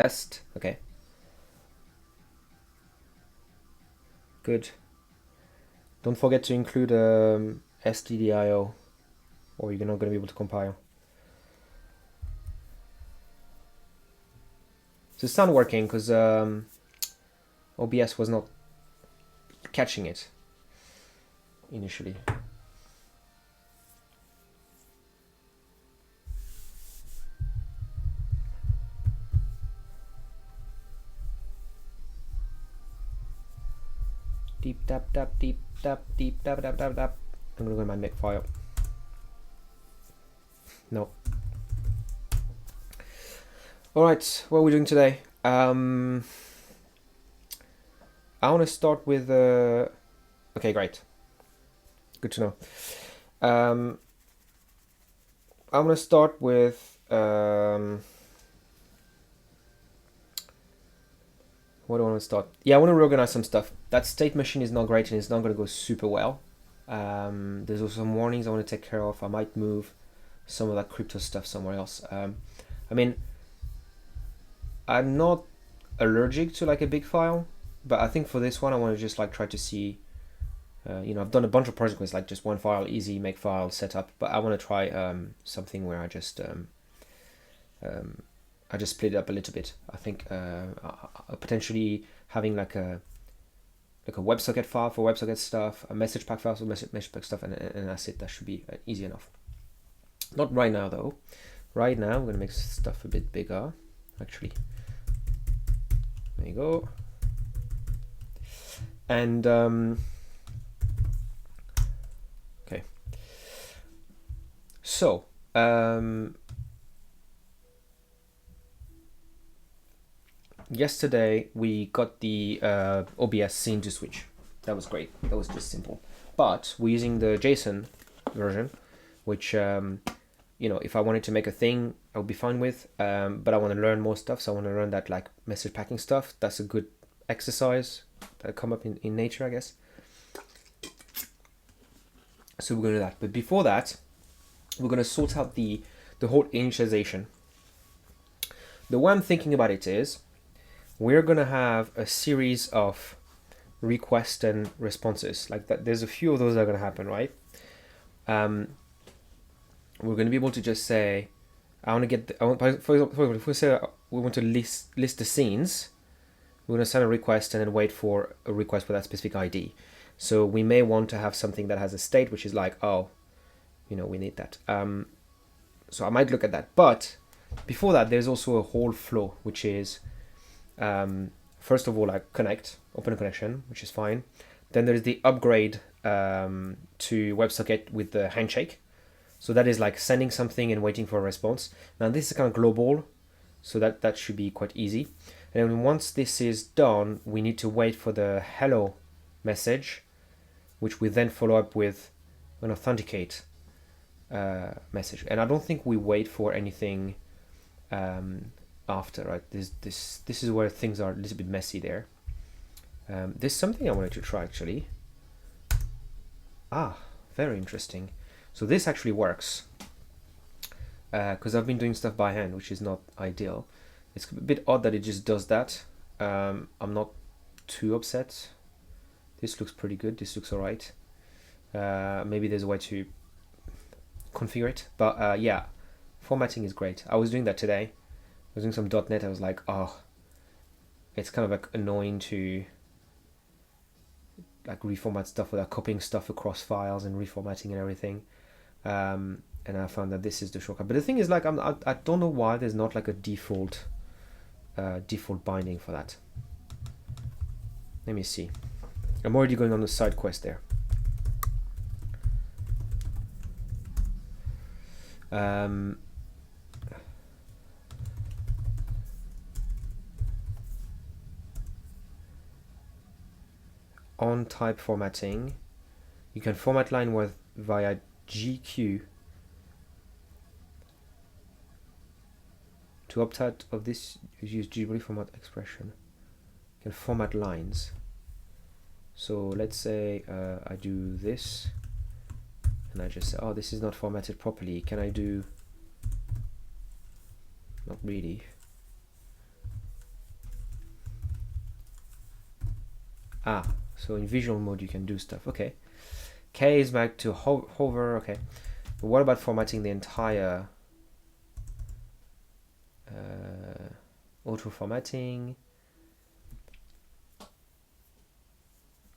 Test. Okay. Good. Don't forget to include stdio, or you're not going to be able to compile. So it's not working because OBS was not catching it initially. Deep tap tap deep tap deep tap tap tap tap. I'm gonna go in my make file. No. All right, what are we doing today? I want to start with. Okay, great. Good to know. I want to start with. What do I want to start? Yeah, I want to reorganize some stuff. That state machine is not great and it's not going to go super well. There's also some warnings I want to take care of. I might move some of that crypto stuff somewhere else. I mean, I'm not allergic to like a big file, but I think for this one I want to just like try to see. I've done a bunch of projects with like just one file, easy make file setup, but I want to try something where I just split it up a little bit. I think potentially having like a WebSocket file for WebSocket stuff, a message pack file for message pack stuff, and that's it. That should be easy enough. Not right now though. Right now I'm gonna make stuff a bit bigger. Actually, there you go. And okay. So yesterday we got the OBS scene to switch. That was great. That was just simple. But we're using the JSON version, which if I wanted to make a thing, I would be fine with. But I want to learn more stuff, so I want to learn that like message packing stuff. That's a good exercise that come up in nature, I guess. So we're going to do that. But before that, we're going to sort out the whole initialization. The way I'm thinking about it is, we're going to have a series of requests and responses like that. There's a few of those that are going to happen, right? We're going to be able to just say, I want to get, for example, if we say we want to list the scenes, we're going to send a request and then wait for a request for that specific ID. So we may want to have something that has a state, which is like, oh, we need that. So I might look at that. But before that, there's also a whole flow, which is, first of all, like open a connection, which is fine. Then there's the upgrade to WebSocket with the handshake. So that is like sending something and waiting for a response. Now this is kind of global, so that should be quite easy. And then once this is done, we need to wait for the hello message, which we then follow up with an authenticate message. And I don't think we wait for anything after, right? This is where things are a little bit messy there. There's something I wanted to try actually. Very interesting. So this actually works because I've been doing stuff by hand, which is not ideal. It's a bit odd that it just does that. I'm not too upset. This looks pretty good. This looks all right. Maybe there's a way to configure it, but yeah, formatting is great. I was doing that today. I was doing some .NET. I was like, oh, it's kind of like annoying to like reformat stuff without copying stuff across files and reformatting and everything. And I found that this is the shortcut. But the thing is, like, I don't know why there's not like a default binding for that. Let me see. I'm already going on the side quest there. On type formatting, you can format line with via GQ. To opt out of this, use GW format expression. You can format lines. So let's say I do this, and I just say, oh, this is not formatted properly. Can I do? Not really. So in visual mode you can do stuff. Okay. K is back to hover. Okay. But what about formatting the entire auto formatting?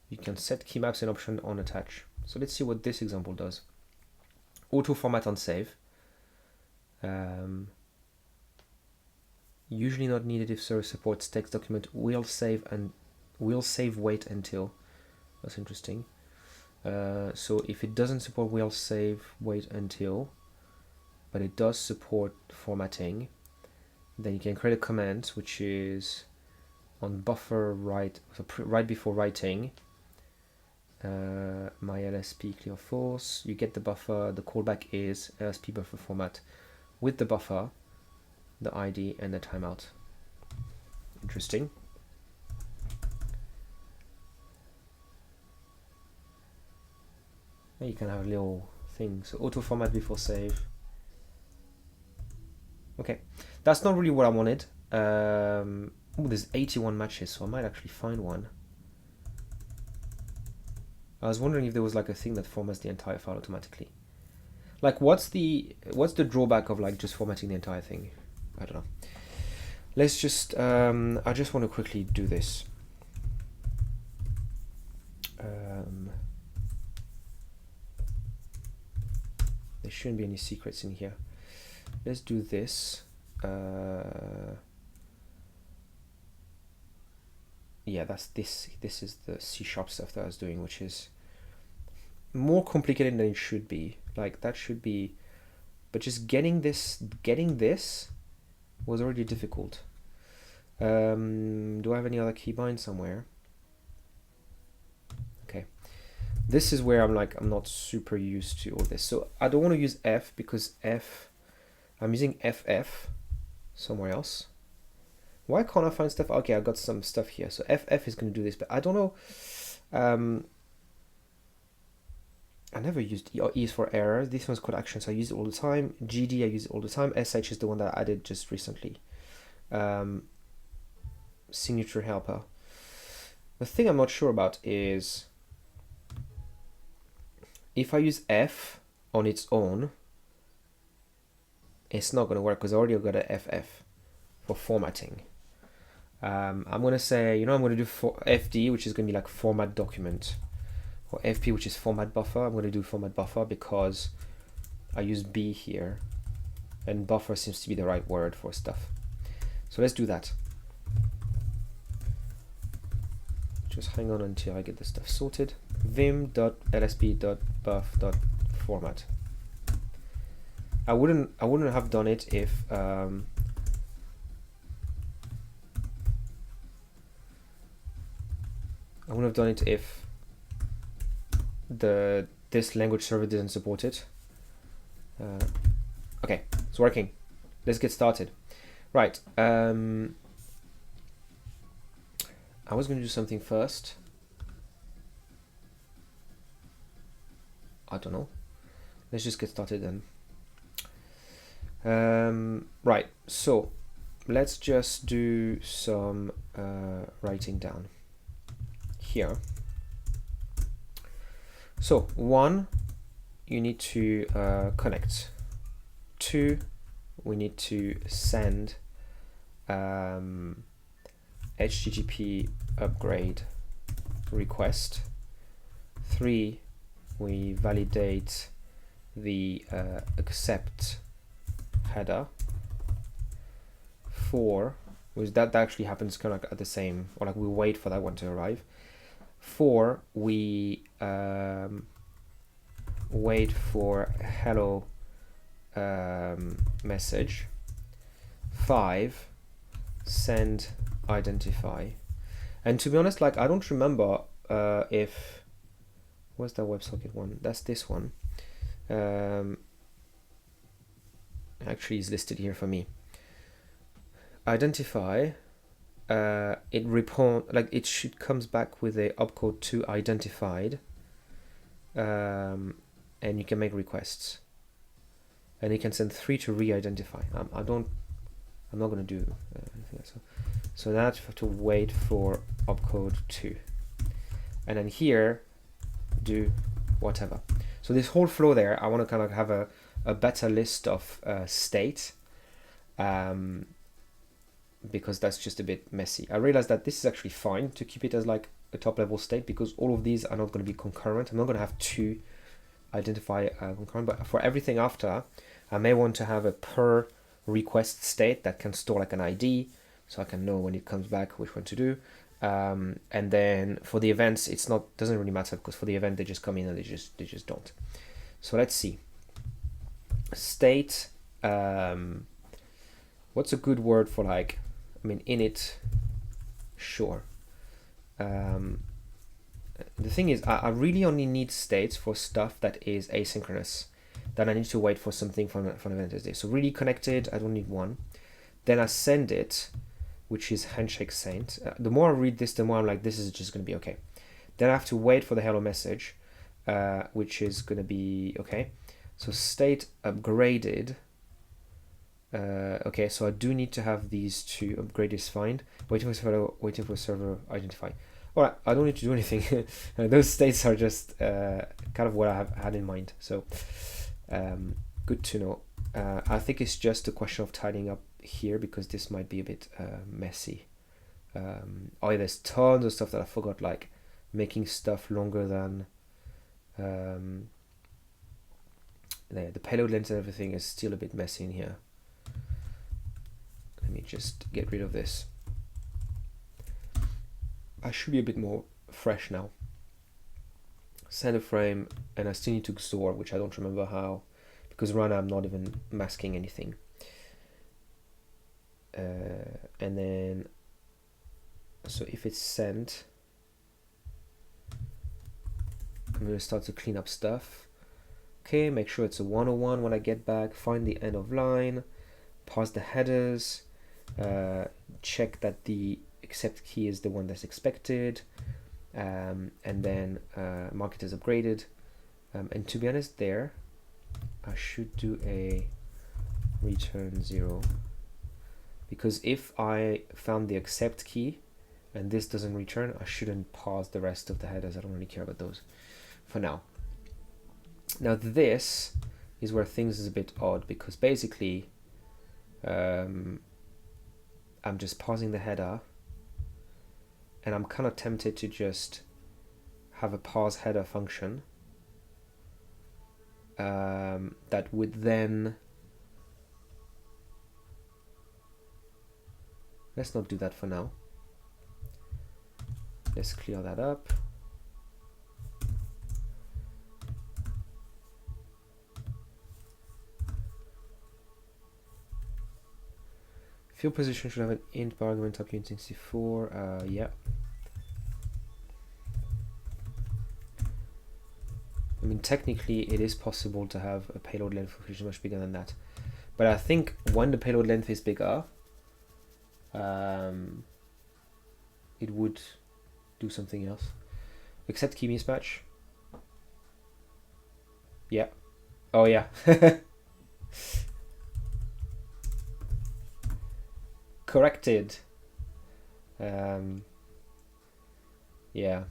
You can set key maps and option on attach. So let's see what this example does. Auto format on save. Usually not needed if service supports text document. Will save wait until. That's interesting. So if it doesn't support will save wait until, but it does support formatting, then you can create a command which is on buffer write, so right before writing. My LSP clear false. You get the buffer. The callback is LSP buffer format with the buffer, the ID, and the timeout. Interesting. And you can have a little thing. So auto format before save. Okay, that's not really what I wanted. Oh, there's 81 matches, so I might actually find one. I was wondering if there was like a thing that formats the entire file automatically. Like, what's the drawback of like just formatting the entire thing? I don't know. Let's just I just want to quickly do this. There shouldn't be any secrets in here. Let's do this. Yeah, that's this. This is the C# stuff that I was doing, which is more complicated than it should be. Like that should be, but just getting this was already difficult. Do I have any other keybind somewhere? Okay, this is where I'm not super used to all this. So I don't want to use F because I'm using FF somewhere else. Why can't I find stuff? Okay, I got some stuff here. So FF is going to do this, but I don't know. I never used E. E is for error. This one's called action, so I use it all the time. GD, I use it all the time. SH is the one that I added just recently. Signature helper. The thing I'm not sure about is if I use F on its own, it's not going to work because I already got a FF for formatting. I'm going to say, I'm going to do for FD, which is going to be like format document, or FP, which is format buffer. I'm going to do format buffer because I use B here, and buffer seems to be the right word for stuff. So let's do that. Just hang on until I get the stuff sorted. vim.lsp.buff.format. I wouldn't have done it if I wouldn't have done it if this language server didn't support it. Okay, it's working. Let's get started. Right. I was going to do something first. I don't know. Let's just get started then. Right. So let's just do some writing down here. So 1, you need to connect. 2, we need to send HTTP upgrade request. 3, we validate the accept header. 4, which that actually happens kind of at the same, or like we wait for that one to arrive. 4, we wait for hello message. 5, send identify. And to be honest, like I don't remember if what's that WebSocket one? That's this one. Actually is listed here for me. Identify. It should comes back with a opcode to identified, and you can make requests, and you can send 3 to re-identify. I'm not going to do anything else. So that you have to wait for opcode 2. and then here do whatever. So this whole flow there, I want to kind of have a better list of state, because that's just a bit messy. I realized that this is actually fine to keep it as like a top level state, because all of these are not going to be concurrent. I'm not going to have two identify concurrent, but for everything after, I may want to have a per request state that can store like an ID, so I can know when it comes back which one to do. And then for the events, it's not, doesn't really matter, because for the event they just come in and they just don't. So let's see. State. What's a good word for, like, I mean, init? Sure. The thing is, I really only need states for stuff that is asynchronous. Then I need to wait for something from event is this. So really connected, I don't need one. Then I send it, which is handshake sent. The more I read this, the more I'm like, this is just going to be okay. Then I have to wait for the hello message, which is going to be okay. So state upgraded. Okay, so I do need to have these two. Upgrade is fine. Waiting for server identify. All right, I don't need to do anything. Those states are just kind of what I have had in mind. So good to know. I think it's just a question of tidying up here, because this might be a bit messy. Oh yeah, there's tons of stuff that I forgot, like making stuff longer than the payload length and everything is still a bit messy in here. Let me just get rid of this. I should be a bit more fresh now. Send a frame, and I still need to XOR, which I don't remember how, because right now I'm not even masking anything. And then, so if it's sent, I'm going to start to clean up stuff. Okay, make sure it's a 101 when I get back, find the end of line, parse the headers, check that the accept key is the one that's expected, and then mark it as upgraded. And to be honest, there, I should do a return 0. Because if I found the accept key and this doesn't return, I shouldn't pause the rest of the headers. I don't really care about those for now. Now this is where things is a bit odd, because basically I'm just pausing the header, and I'm kind of tempted to just have a pause header function that would then, let's not do that for now. Let's clear that up. Field position should have an int per argument up unit 64. Yeah. I mean, technically it is possible to have a payload length which is much bigger than that. But I think when the payload length is bigger, it would do something else. Accept key mismatch. Yeah. Oh yeah. Corrected. Yeah.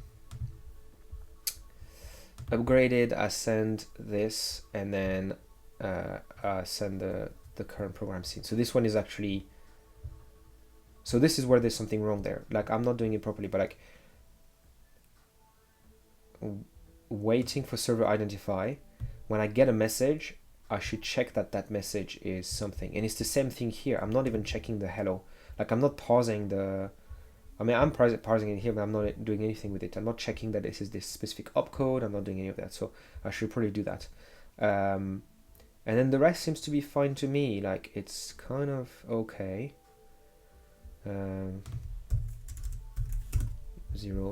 Upgraded, I send this, and then I send the current program scene. So this one is actually, so this is where there's something wrong there. Like, I'm not doing it properly, but like waiting for server identify. When I get a message, I should check that that message is something. And it's the same thing here. I'm not even checking the hello. Like, I'm not pausing the, I mean, I'm parsing it here, but I'm not doing anything with it. I'm not checking that this is this specific opcode. I'm not doing any of that. So I should probably do that. And then the rest seems to be fine to me. Like, it's kind of okay. 0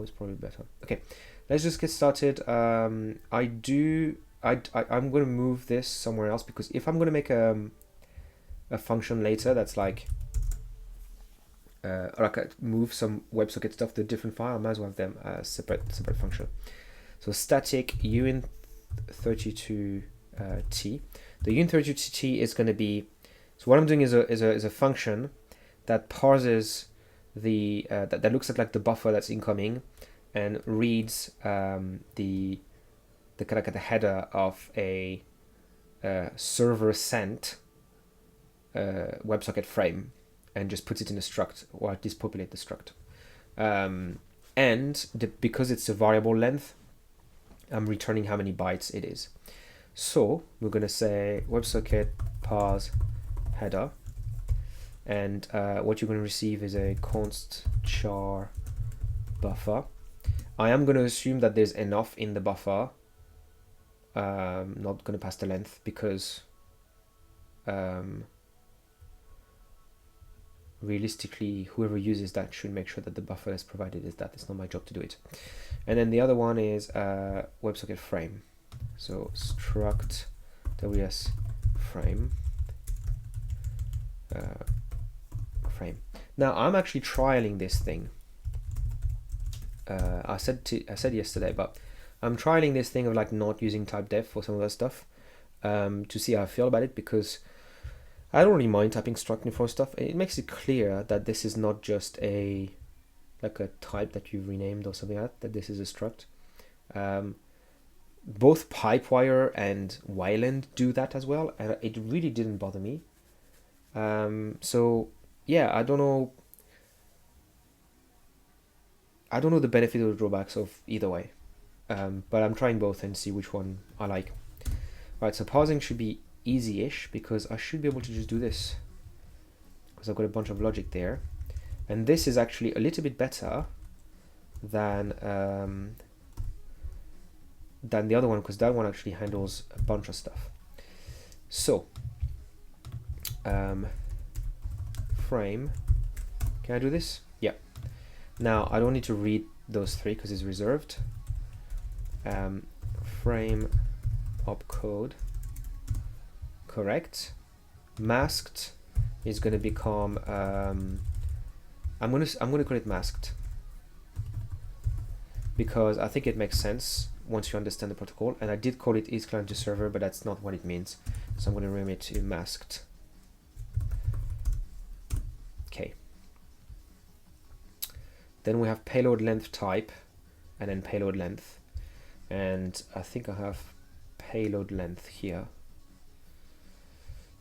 is probably better. Okay, let's just get started. I'm going to move this somewhere else, because if I'm going to make a function later that's like move some WebSocket stuff to a different file, I might as well have them separate function. So static uint32t. The uint32t is going to be, so what I'm doing is a function that parses the that looks at like the buffer that's incoming, and reads the kind of the header of a server sent WebSocket frame and just puts it in a struct, or at least populate the struct. Because it's a variable length, I'm returning how many bytes it is. So we're going to say WebSocket parse header, and what you're going to receive is a const char buffer. I am going to assume that there's enough in the buffer. Not going to pass the length because realistically, whoever uses that should make sure that the buffer is provided is that. It's not my job to do it. And then the other one is WebSocket frame. So struct WS frame. Frame. Now I'm actually trialing this thing. I said yesterday, but I'm trialing this thing of like not using type def for some of that stuff to see how I feel about it, because I don't really mind typing struct in front of stuff. It makes it clear that this is not just a type that you've renamed or something like that this is a struct. Both Pipewire and Wayland do that as well, and it really didn't bother me. So yeah, I don't know the benefit or the drawbacks of either way, but I'm trying both and see which one I like. Alright, so parsing should be easy-ish because I should be able to just do this because I've got a bunch of logic there, and this is actually a little bit better than the other one, because that one actually handles a bunch of stuff. So frame, can I do this? Yeah. Now I don't need to read those three because it's reserved. Frame opcode, correct. Masked is going to become I'm going to call it masked because I think it makes sense once you understand the protocol, and I did call it is client to server, but that's not what it means, so I'm going to rename it to masked. Okay. Then we have payload length type and then payload length, and I think I have payload length here.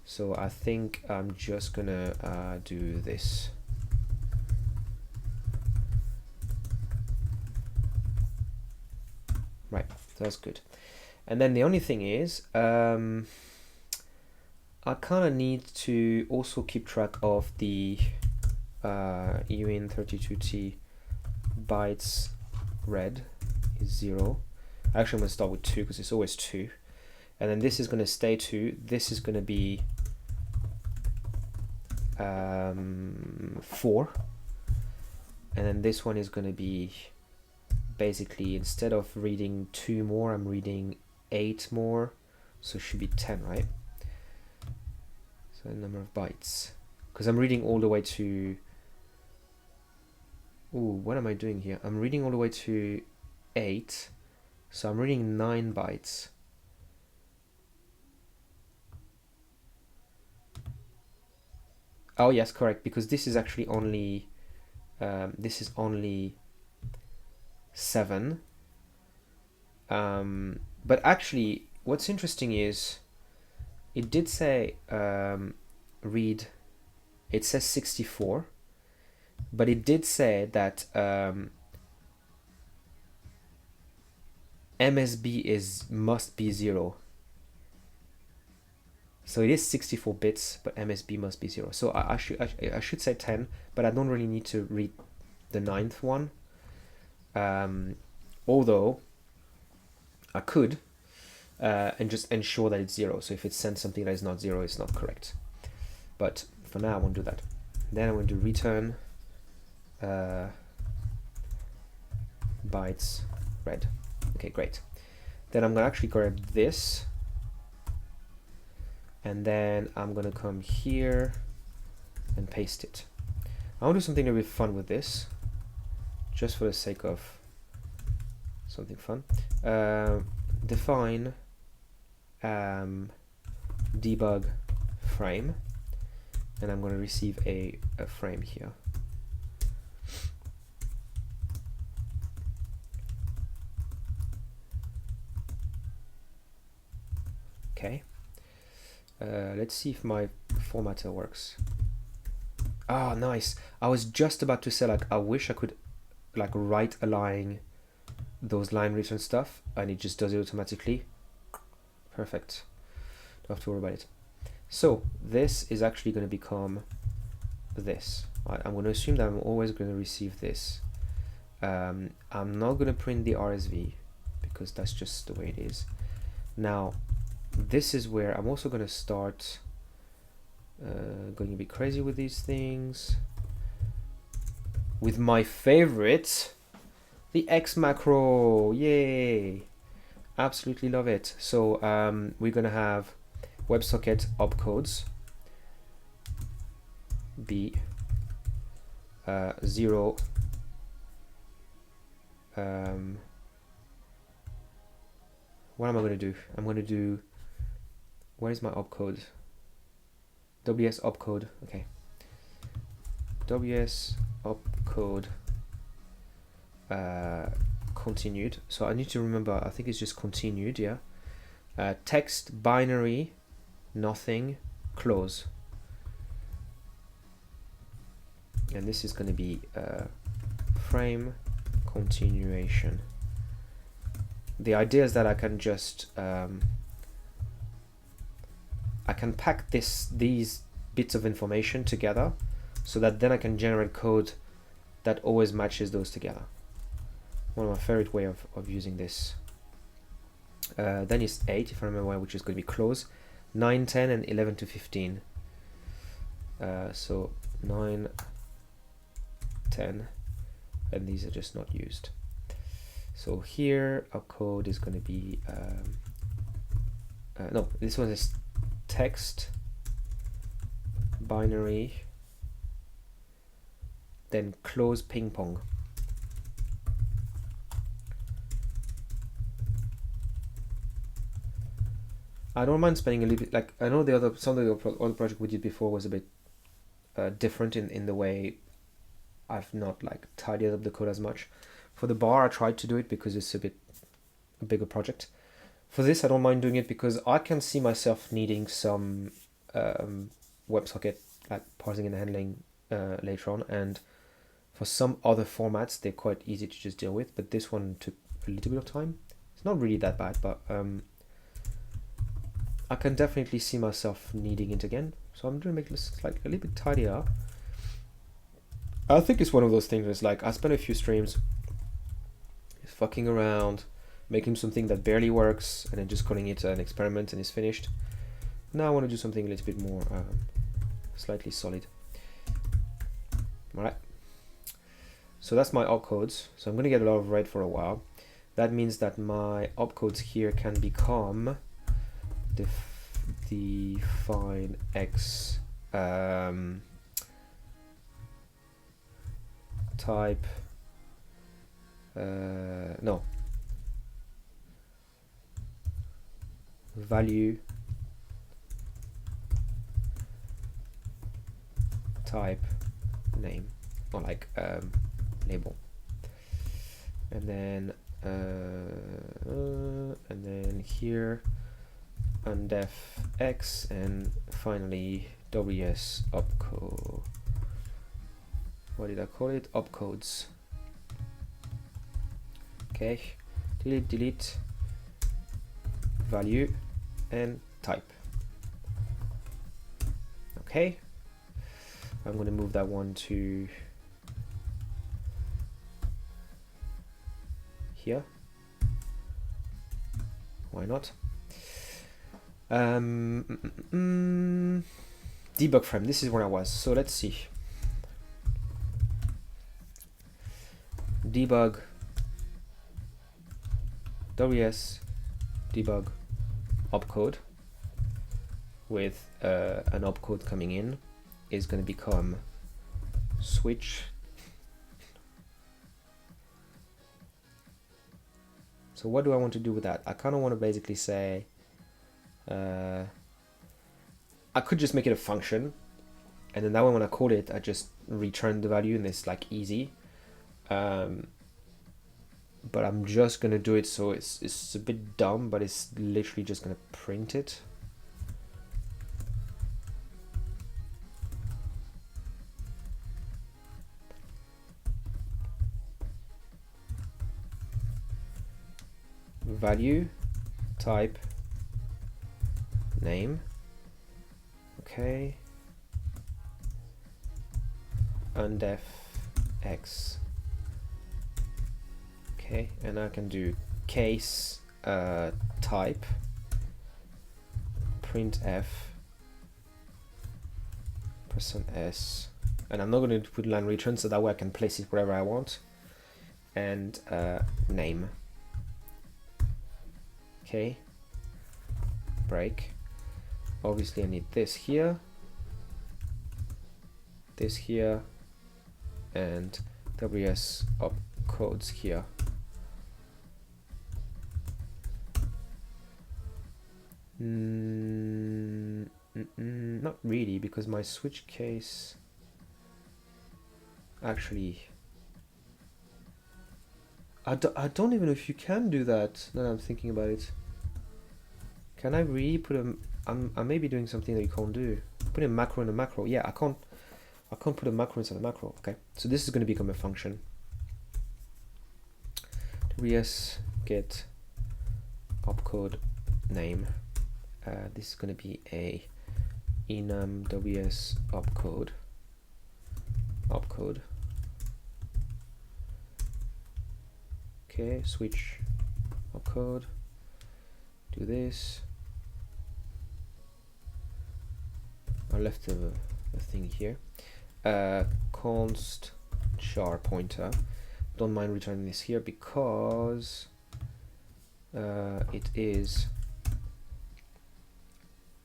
So I think I'm just gonna do this. Right, so that's good. And then the only thing is, I kind of need to also keep track of the uin32t bytes read is 0. Actually, I'm going to start with 2 because it's always 2. And then this is going to stay 2. This is going to be 4. And then this one is going to be basically, instead of reading 2 more, I'm reading 8 more. So it should be 10, right? So the number of bytes. Because I'm reading all the way to... Ooh, what am I doing here? I'm reading all the way to 8. So I'm reading 9 bytes. Oh yes, correct, because this is actually only 7. But actually, what's interesting is it did say read. It says 64, but it did say that MSB must be 0. So it is 64 bits, but MSB must be 0. So I should say 10, but I don't really need to read the 9th one. Although I could and just ensure that it's 0. So if it sends something that is not 0, it's not correct. But for now, I won't do that. Then I'm going to return bytes read. Okay, great. Then I'm going to actually grab this. And then I'm going to come here and paste it. I want to do something a bit fun with this, just for the sake of something fun. Define debug frame, and I'm going to receive a frame here. Okay. Let's see if my formatter works. Ah, nice. I was just about to say, like, I wish I could like right align those line reads and stuff, and it just does it automatically. Perfect. Don't have to worry about it. So this is actually going to become this. I'm going to assume that I'm always going to receive this. I'm not going to print the RSV because that's just the way it is. Now this is where I'm also going to start going a bit crazy with these things, with my favorite, the X macro. Yay, absolutely love it. So we're going to have WebSocket opcodes b 0 what am I going to do? I'm going to do, where is my opcode? WS opcode. Okay, WS opcode continued. So I need to remember, I think it's just continued. Yeah. Text binary nothing close, and this is going to be frame continuation. The idea is that I can just I can pack these bits of information together so that then I can generate code that always matches those together. One of my favorite way of using this. Then it's 8 if I remember well, which is going to be close, 9, 10 and 11 to 15. So 9, 10, and these are just not used. So here our code is going to be no, this one is text binary then close ping pong. I don't mind spending a little bit, like, I know some of the other project we did before was a bit different in the way I've not like tidied up the code as much. For the bar, I tried to do it because it's a bigger project. For this, I don't mind doing it because I can see myself needing some WebSocket like parsing and handling later on, and for some other formats, they're quite easy to just deal with. But this one took a little bit of time. It's not really that bad, but I can definitely see myself needing it again. So I'm going to make this like a little bit tidier. I think it's one of those things where it's like I spent a few streams fucking around, making something that barely works, and then just calling it an experiment and it's finished. Now I want to do something a little bit more slightly solid. Alright. So that's my opcodes. So I'm going to get a lot of red for a while. That means that my opcodes here can become define X type no, value type name, or like label, and then here undef X, and finally WS opcode. What did I call it? Opcodes. Okay, delete value and type. Okay, I'm going to move that one to here. Why not? Debug frame, this is where I was. So let's see. Debug WS debug opcode with an opcode coming in is going to become switch. So what do I want to do with that? I kind of want to basically say I could just make it a function, and then that one when I call it I just return the value, and it's like easy. But I'm just gonna do it so it's a bit dumb, but it's literally just gonna print it. value type name. Okay. Undef x. Okay, and I can do case type printf %s, and I'm not going to put line return, so that way I can place it wherever I want, and name. Okay, break. Obviously I need this here, and WS opcodes here. Not really, because my switch case actually I don't even know if you can do that now that I'm thinking about it. Can I really put a I may be doing something that you can't do. Put a macro in a macro. Yeah, I can't put a macro inside a macro. Okay, so this is going to become a function. WS get opcode name. This is going to be a enum WS opcode. Okay, switch opcode. Do this. I left a thing here. Const char pointer. Don't mind returning this here because it is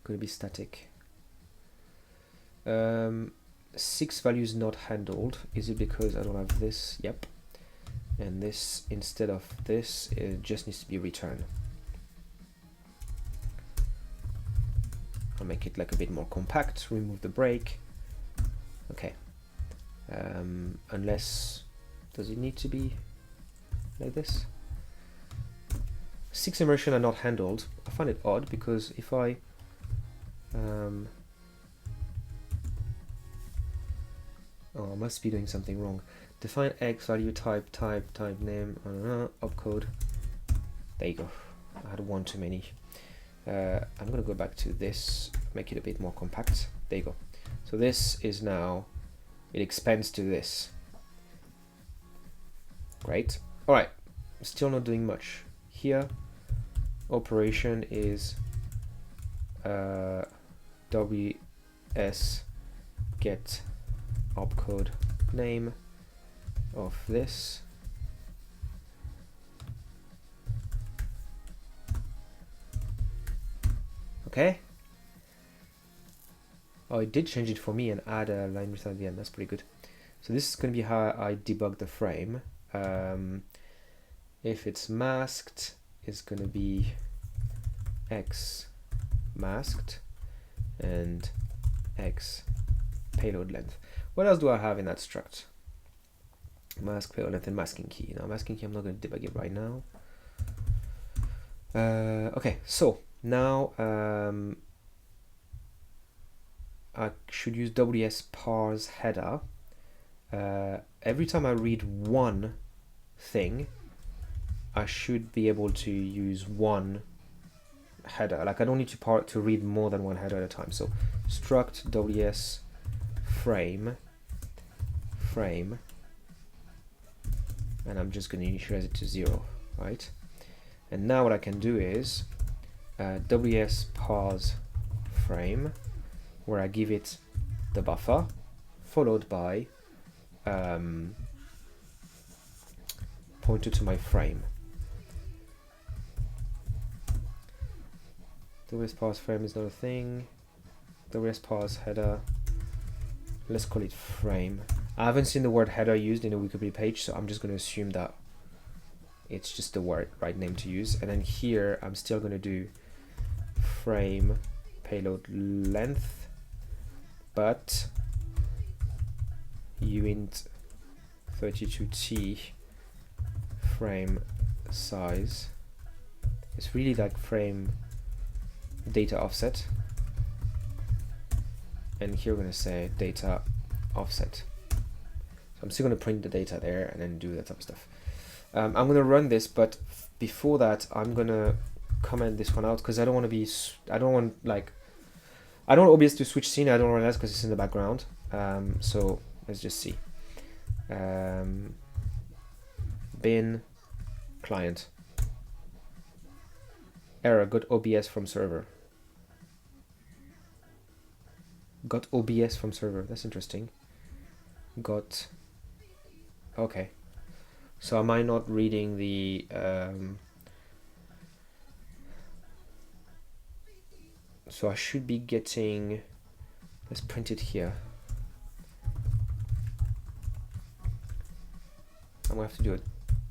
going to be static. 6 values not handled. Is it because I don't have this? Yep. And this, instead of this, it just needs to be returned. I'll make it like a bit more compact, remove the break. Okay. Unless, does it need to be like this? 6 immersion are not handled. I find it odd because if I oh, I must be doing something wrong. Define x value type name opcode. There you go. I had one too many. I'm gonna go back to this, make it a bit more compact. There you go. So this is now, it expands to this. Great. All right. Still not doing much here. Operation is WS get opcode name of this. Okay. Oh, it did change it for me and add a line return at the end. That's pretty good. So this is going to be how I debug the frame. If it's masked, it's going to be x masked and x payload length. What else do I have in that struct? Mask, payload length, and masking key. Now masking key, I'm not going to debug it right now. Okay, so now I should use WS parse header. Every time I read one thing, I should be able to use one header. Like I don't need to read more than one header at a time. So struct WS frame, and I'm just going to initialize it to 0, right? And now what I can do is WS parse frame, where I give it the buffer, followed by pointer to my frame. WS parse frame is not a thing. WS parse header, let's call it frame. I haven't seen the word header used in a Wikipedia page, so I'm just going to assume that it's just the right name to use. And then here I'm still going to do frame payload length, but uint 32t frame size. It's really like frame data offset, and here we're going to say data offset. So I'm still going to print the data there and then do that type of stuff. I'm going to run this, but before that, I'm gonna comment this one out because I don't want to be. I don't want OBS to switch scene. I don't realize because it's in the background. So let's just see. Bin client. Error, got OBS from server. Got OBS from server. That's interesting. Got. Okay. So am I not reading the so I should be getting, let's print it here. I'm gonna have to do a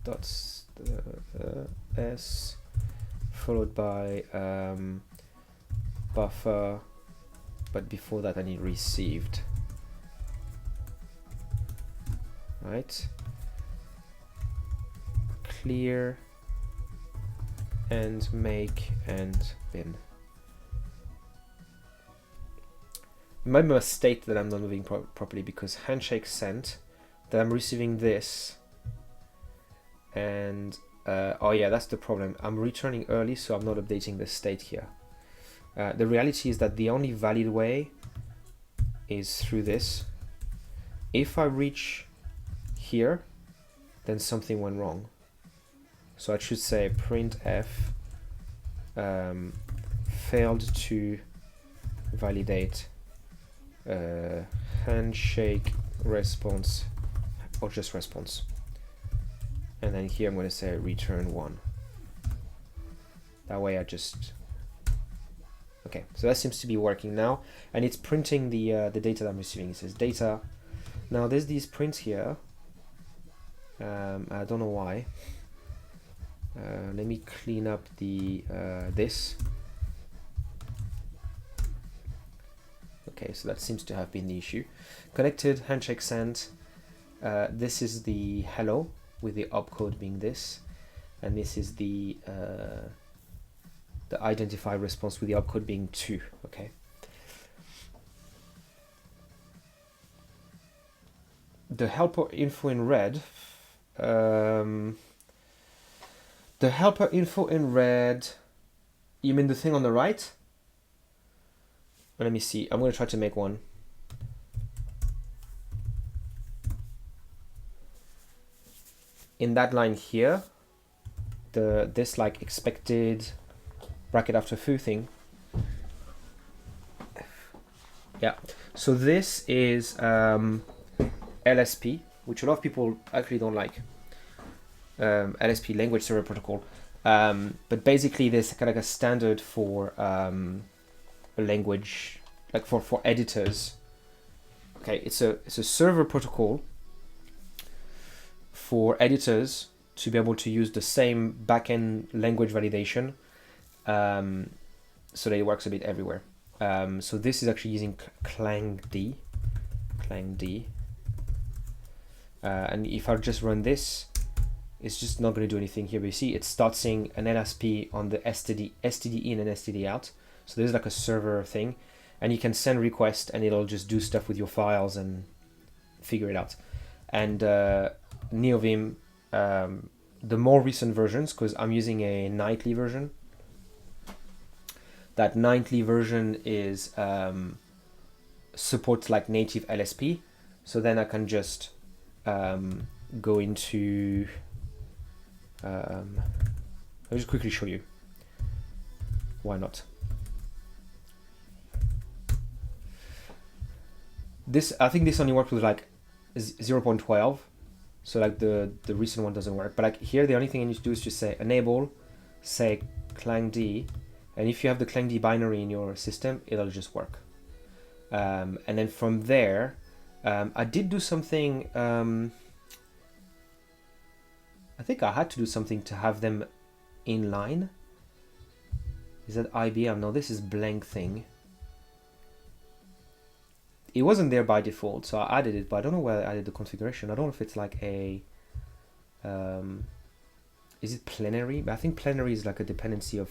dots s followed by buffer, but before that I need received. Right. Clear and make and bin. It might be a mistake that I'm not moving properly because handshake sent, that I'm receiving this, and oh yeah, that's the problem. I'm returning early, so I'm not updating the state here. The reality is that the only valid way is through this. If I reach here, then something went wrong. So I should say printf failed to validate handshake response, or just response. And then here I'm going to say return 1. That way I just... Okay, so that seems to be working now. And it's printing the data that I'm receiving. It says data. Now there's these prints here. I don't know why. Let me clean up the this. Okay, so that seems to have been the issue. Connected, handshake sent. This is the hello, with the opcode being this, and this is the identify response with the opcode being 2. Okay. The helper info in red. The helper info in red. You mean the thing on the right? Let me see. I'm going to try to make one. In that line here, this like expected bracket after foo thing. Yeah. So this is LSP, which a lot of people actually don't like. LSP, language server protocol. But basically this kind of like a standard for a language, like for editors. Okay, it's a server protocol for editors to be able to use the same backend language validation, so that it works a bit everywhere. So this is actually using ClangD. And if I just run this, it's just not going to do anything here. But you see, it starts seeing an LSP on the STD in and STD out. So there's like a server thing, and you can send requests, and it'll just do stuff with your files and figure it out. And NeoVim, the more recent versions, because I'm using a nightly version. That nightly version is supports like native LSP. So then I can just go into. I'll just quickly show you. Why not? This, I think this only works with like 0.12, so like the recent one doesn't work. But like here, the only thing I need to do is just say enable, say ClangD, and if you have the ClangD binary in your system, it'll just work. And then from there, I did do something. I think I had to do something to have them in line. Is that IBM? No, this is blank thing. It wasn't there by default, so I added it, but I don't know where I added the configuration. I don't know if it's like a... is it plenary? I think plenary is like a dependency of...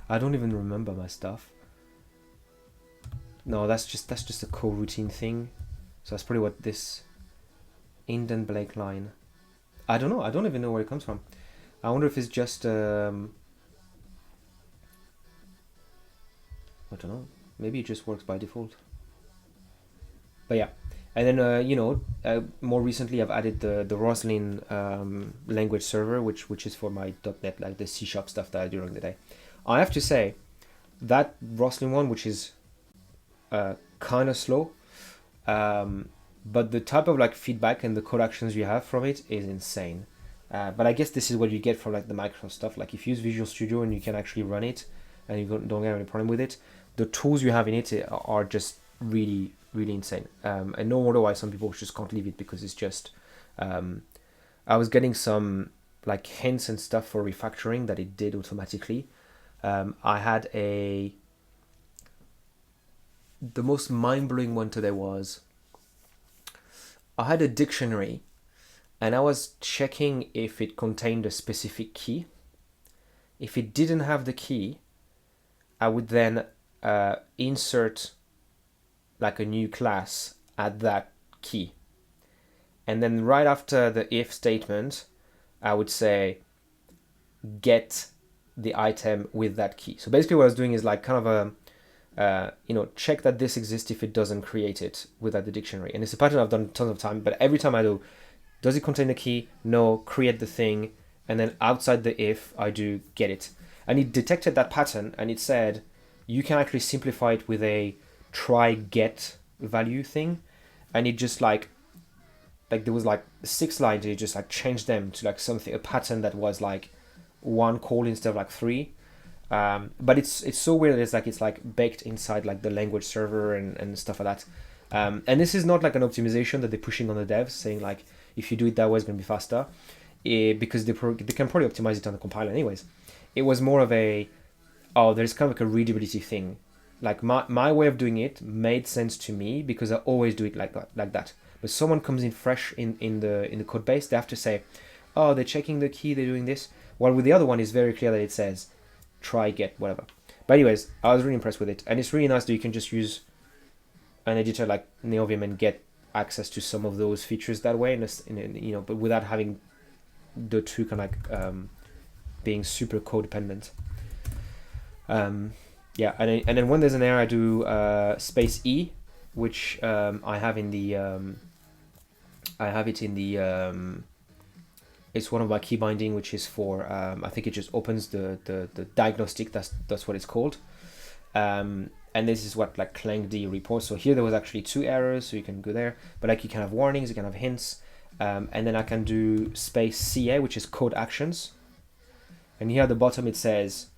I don't even remember my stuff. No, that's just a coroutine thing. So that's probably what this Indent Blake line. I don't know. I don't even know where it comes from. I wonder if it's just I don't know. Maybe it just works by default. But yeah, and then more recently I've added the Roslyn language server, which is for my .NET, like the C# stuff that I do during the day. I have to say that Roslyn one, which is kind of slow, but the type of like feedback and the code actions you have from it is insane. But I guess this is what you get from like the Microsoft stuff. Like if you use Visual Studio and you can actually run it and you don't have any problem with it, the tools you have in it are just really, really insane. And no wonder why some people just can't leave it, because it's just I was getting some like hints and stuff for refactoring that it did automatically. I had the most mind-blowing one today was I had a dictionary and I was checking if it contained a specific key. If it didn't have the key, I would then insert like a new class at that key. And then right after the if statement, I would say get the item with that key. So basically what I was doing is like kind of check that this exists if it doesn't create it without the dictionary. And it's a pattern I've done tons of time, but every time I do, does it contain the key? No, create the thing. And then outside the if, I do get it. And it detected that pattern and it said, you can actually simplify it with a try get value thing. And it just like there was like 6 lines, and it just like changed them to like something, a pattern that was like 1 call instead of like 3. But it's so weird. It's like baked inside like the language server and stuff like that. And this is not like an optimization that they're pushing on the devs, saying like if you do it that way, it's going to be faster, because they can probably optimize it on the compiler anyways. It was more of there's kind of like a readability thing. Like my way of doing it made sense to me because I always do it like that. But someone comes in fresh in the code base, they have to say, oh, they're checking the key, they're doing this. While with the other one, it's very clear that it says try get whatever. But anyways, I was really impressed with it, and it's really nice that you can just use an editor like Neovim and get access to some of those features that way, but without having the two kind of like being super codependent. Yeah, and then when there's an error, I do space E, which I have in the it's one of my key binding, which is for I think it just opens the diagnostic. That's what it's called. And this is what like ClankD reports. So here there was actually 2 errors, so you can go there. But like you can have warnings, you can have hints, and then I can do space CA, which is code actions. And here at the bottom it says,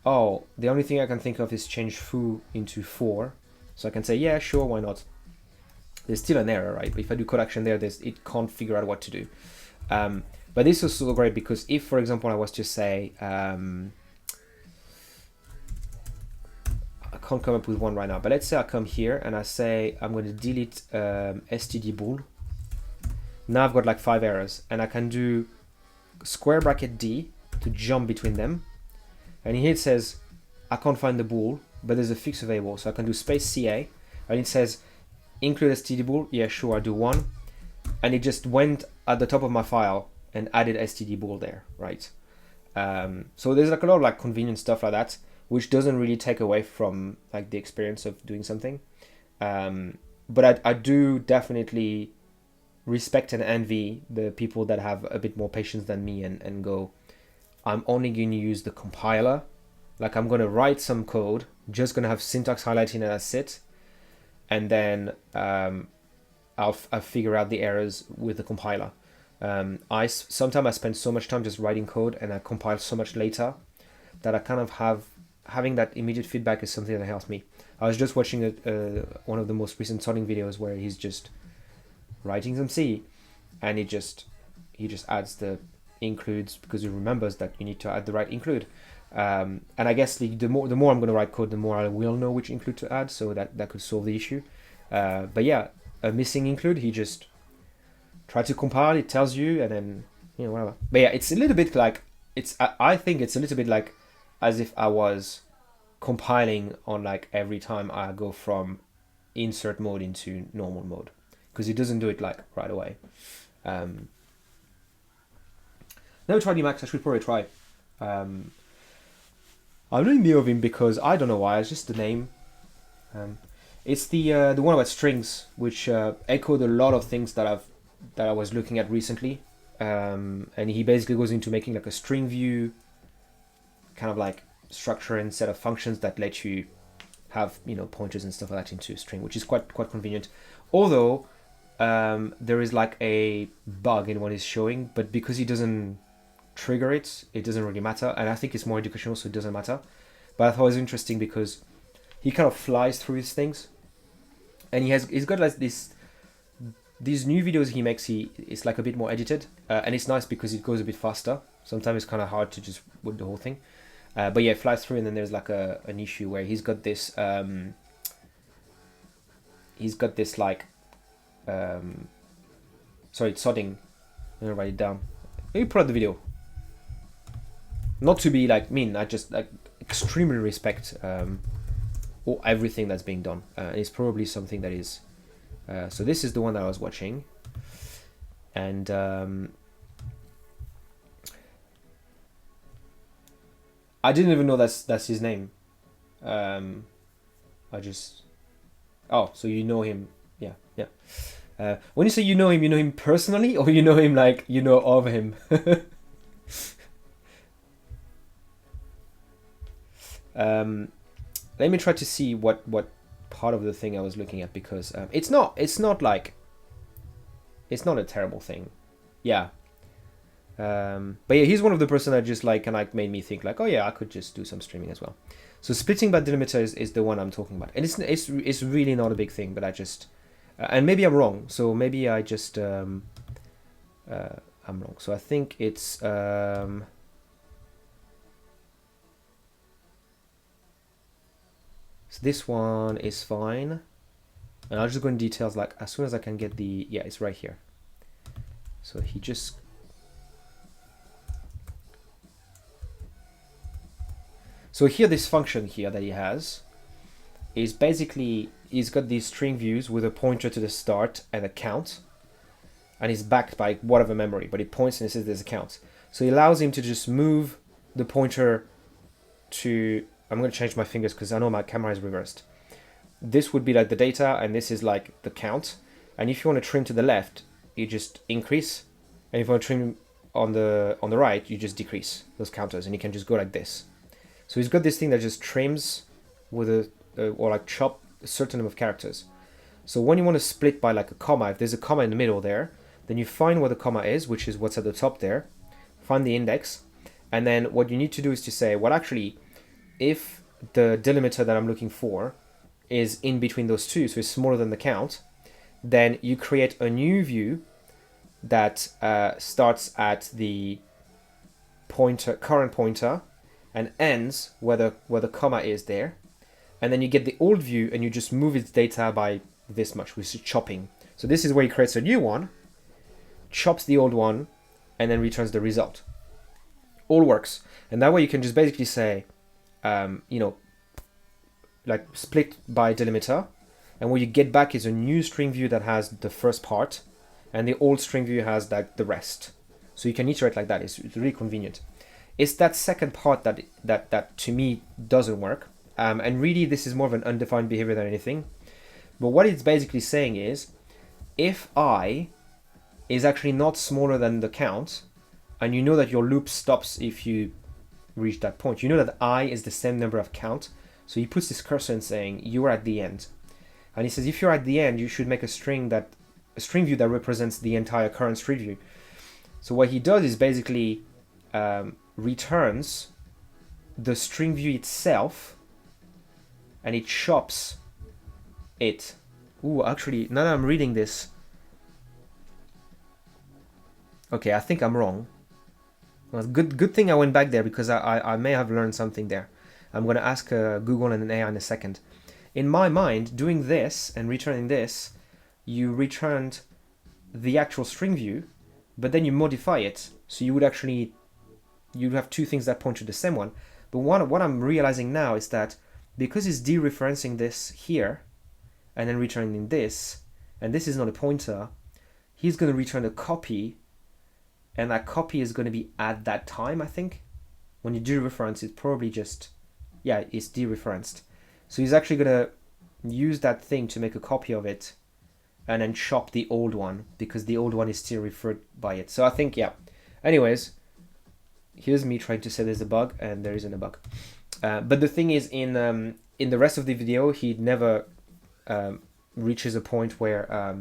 oh, the only thing I can think of is change foo into 4. So I can say, yeah, sure, why not? There's still an error, right? But if I do code action there, it can't figure out what to do. But this is so great because if, for example, I was to say, I can't come up with one right now, but let's say I come here and I say I'm going to delete std bool. Now I've got like 5 errors, and I can do square bracket D to jump between them. And here it says I can't find the bool, but there's a fixed available, so I can do space CA, and it says include std bool. Yeah, sure, I do 1, and it just went at the top of my file and added std bool there, right? So there's like a lot of like convenient stuff like that, which doesn't really take away from like the experience of doing something. But I do definitely respect and envy the people that have a bit more patience than me and go, I'm only going to use the compiler. Like I'm going to write some code, just going to have syntax highlighting and that's it. And then I'll figure out the errors with the compiler. Sometimes I spend so much time just writing code and I compile so much later that I kind of having that immediate feedback is something that helps me. I was just watching one of the most recent sorting videos where he's just writing some C, and he just adds the includes because he remembers that you need to add the right include. And I guess the more I'm going to write code, the more I will know which include to add, so that could solve the issue. But yeah, a missing include, he just try to compile, it tells you, and then whatever. But yeah, it's a little bit like I think it's a little bit like as if I was compiling on like every time I go from insert mode into normal mode, because it doesn't do it like right away. Never tried Emacs. I should probably try. I'm doing the of him because I don't know why. It's just the name. It's the one about strings, which echoed a lot of things that I was looking at recently. And he basically goes into making like a string view kind of like structure and set of functions that let you have, you know, pointers and stuff like that into a string, which is quite convenient. Although there is like a bug in what he's showing, but because he doesn't trigger it, it doesn't really matter. And I think it's more educational, so it doesn't matter. But I thought it was interesting because he kind of flies through his things, and he's got like these new videos he makes. It's like a bit more edited, and it's nice because it goes a bit faster. Sometimes it's kind of hard to just with the whole thing, but yeah, it flies through. And then there's like an issue where he's got this like sorry, sodding. I'm gonna write it down. Let me pull out the video. Not to be like mean, I just like extremely respect everything that's being done. It's probably something that is. So this is the one that I was watching, and I didn't even know that's his name. I just. Oh, so you know him? Yeah. When you say you know him personally, or you know him like you know of him? Let me try to see what part of the thing I was looking at, because it's not a terrible thing. Yeah. But yeah, he's one of the person that just like made me think like, oh yeah, I could just do some streaming as well. So splitting by delimiter is the one I'm talking about, and it's really not a big thing, but I just and maybe I'm wrong. So maybe I just I'm wrong. So I think it's so this one is fine, and I'll just go in details like as soon as I can get the, yeah, it's right here. So he just, so here this function here that he has is basically, he's got these string views with a pointer to the start and a count, and it's backed by whatever memory, but it points and it says there's a count. So it allows him to just move the pointer to, I'm going to change my fingers because I know my camera is reversed. This would be like the data, and this is like the count. And if you want to trim to the left, you just increase. And if you want to trim on the right, you just decrease those counters, and you can just go like this. So he's got this thing that just trims with or like chop a certain number of characters. So when you want to split by like a comma, if there's a comma in the middle there, then you find where the comma is, which is what's at the top there. Find the index. And then what you need to do is to say, well, actually, if the delimiter that I'm looking for is in between those two, so it's smaller than the count, then you create a new view that starts at the pointer, current pointer, and ends where the comma is there. And then you get the old view and you just move its data by this much, which is chopping. So this is where he creates a new one, chops the old one, and then returns the result. All works. And that way you can just basically say, like split by delimiter, and what you get back is a new string view that has the first part, and the old string view has like the rest. So you can iterate like that. It's really convenient. It's that second part that to me doesn't work, and really this is more of an undefined behavior than anything. But what it's basically saying is, if I is actually not smaller than the count, and you know that your loop stops if you reach that point, you know that I is the same number of count. So he puts this cursor and saying you are at the end, and he says if you're at the end, you should make a string view that represents the entire current string view. So what he does is basically returns the string view itself, and it chops it. Ooh, actually, now that I'm reading this, okay, I think I'm wrong. Well, good thing I went back there, because I may have learned something there. I'm going to ask Google and an AI in a second. In my mind, doing this and returning this, you returned the actual string view, but then you modify it. So you would actually, you'd have two things that point to the same one. But what I'm realizing now is that because it's dereferencing this here, and then returning this, and this is not a pointer, he's going to return a copy, and that copy is going to be at that time, I think. When you dereference, it's probably just, yeah, it's dereferenced. So he's actually going to use that thing to make a copy of it and then chop the old one because the old one is still referred by it. So I think, yeah. Anyways, here's me trying to say there's a bug, and there isn't a bug. But the thing is, in the rest of the video, he never reaches a point where,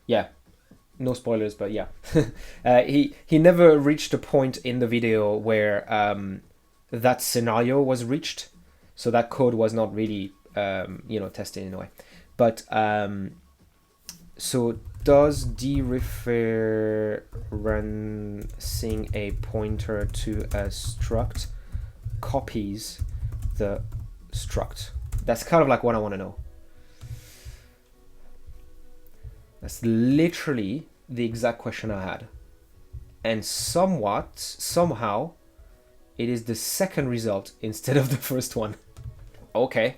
yeah, no spoilers, but yeah, he never reached a point in the video where that scenario was reached, so that code was not really tested in a way. But so does dereferencing a pointer to a struct copies the struct? That's kind of like what I want to know. That's literally the exact question I had. And somehow, it is the second result instead of the first one. Okay.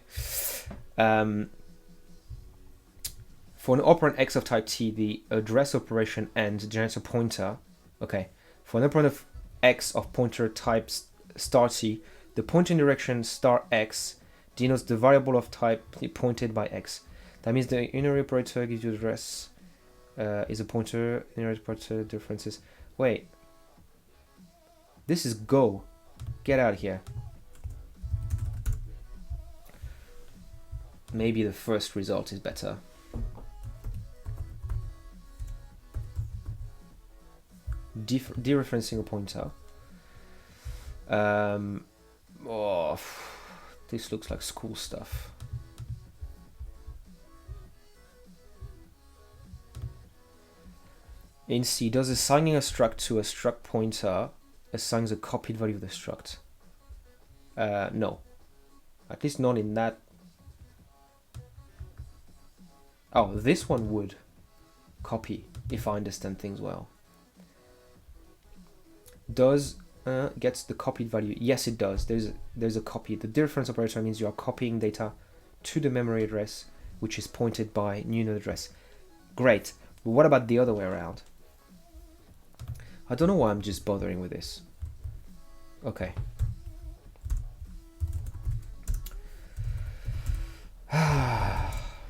For an operand x of type t, the address operation and generates a pointer. Okay. For an operand of x of pointer type star t, the pointing direction star x denotes the variable of type pointed by x. That means the unary operator gives you the address is a pointer, unary operator differences. Wait. This is Go. Get out of here. Maybe the first result is better. Dereferencing a pointer. Oh, this looks like school stuff. In C, does assigning a struct to a struct pointer assigns a copied value of the struct? No. At least not in that. Oh, this one would copy, if I understand things well. Does gets the copied value? Yes, it does. There's a copy. The dereference operator means you are copying data to the memory address, which is pointed by new node address. Great. But what about the other way around? I don't know why I'm just bothering with this. Okay.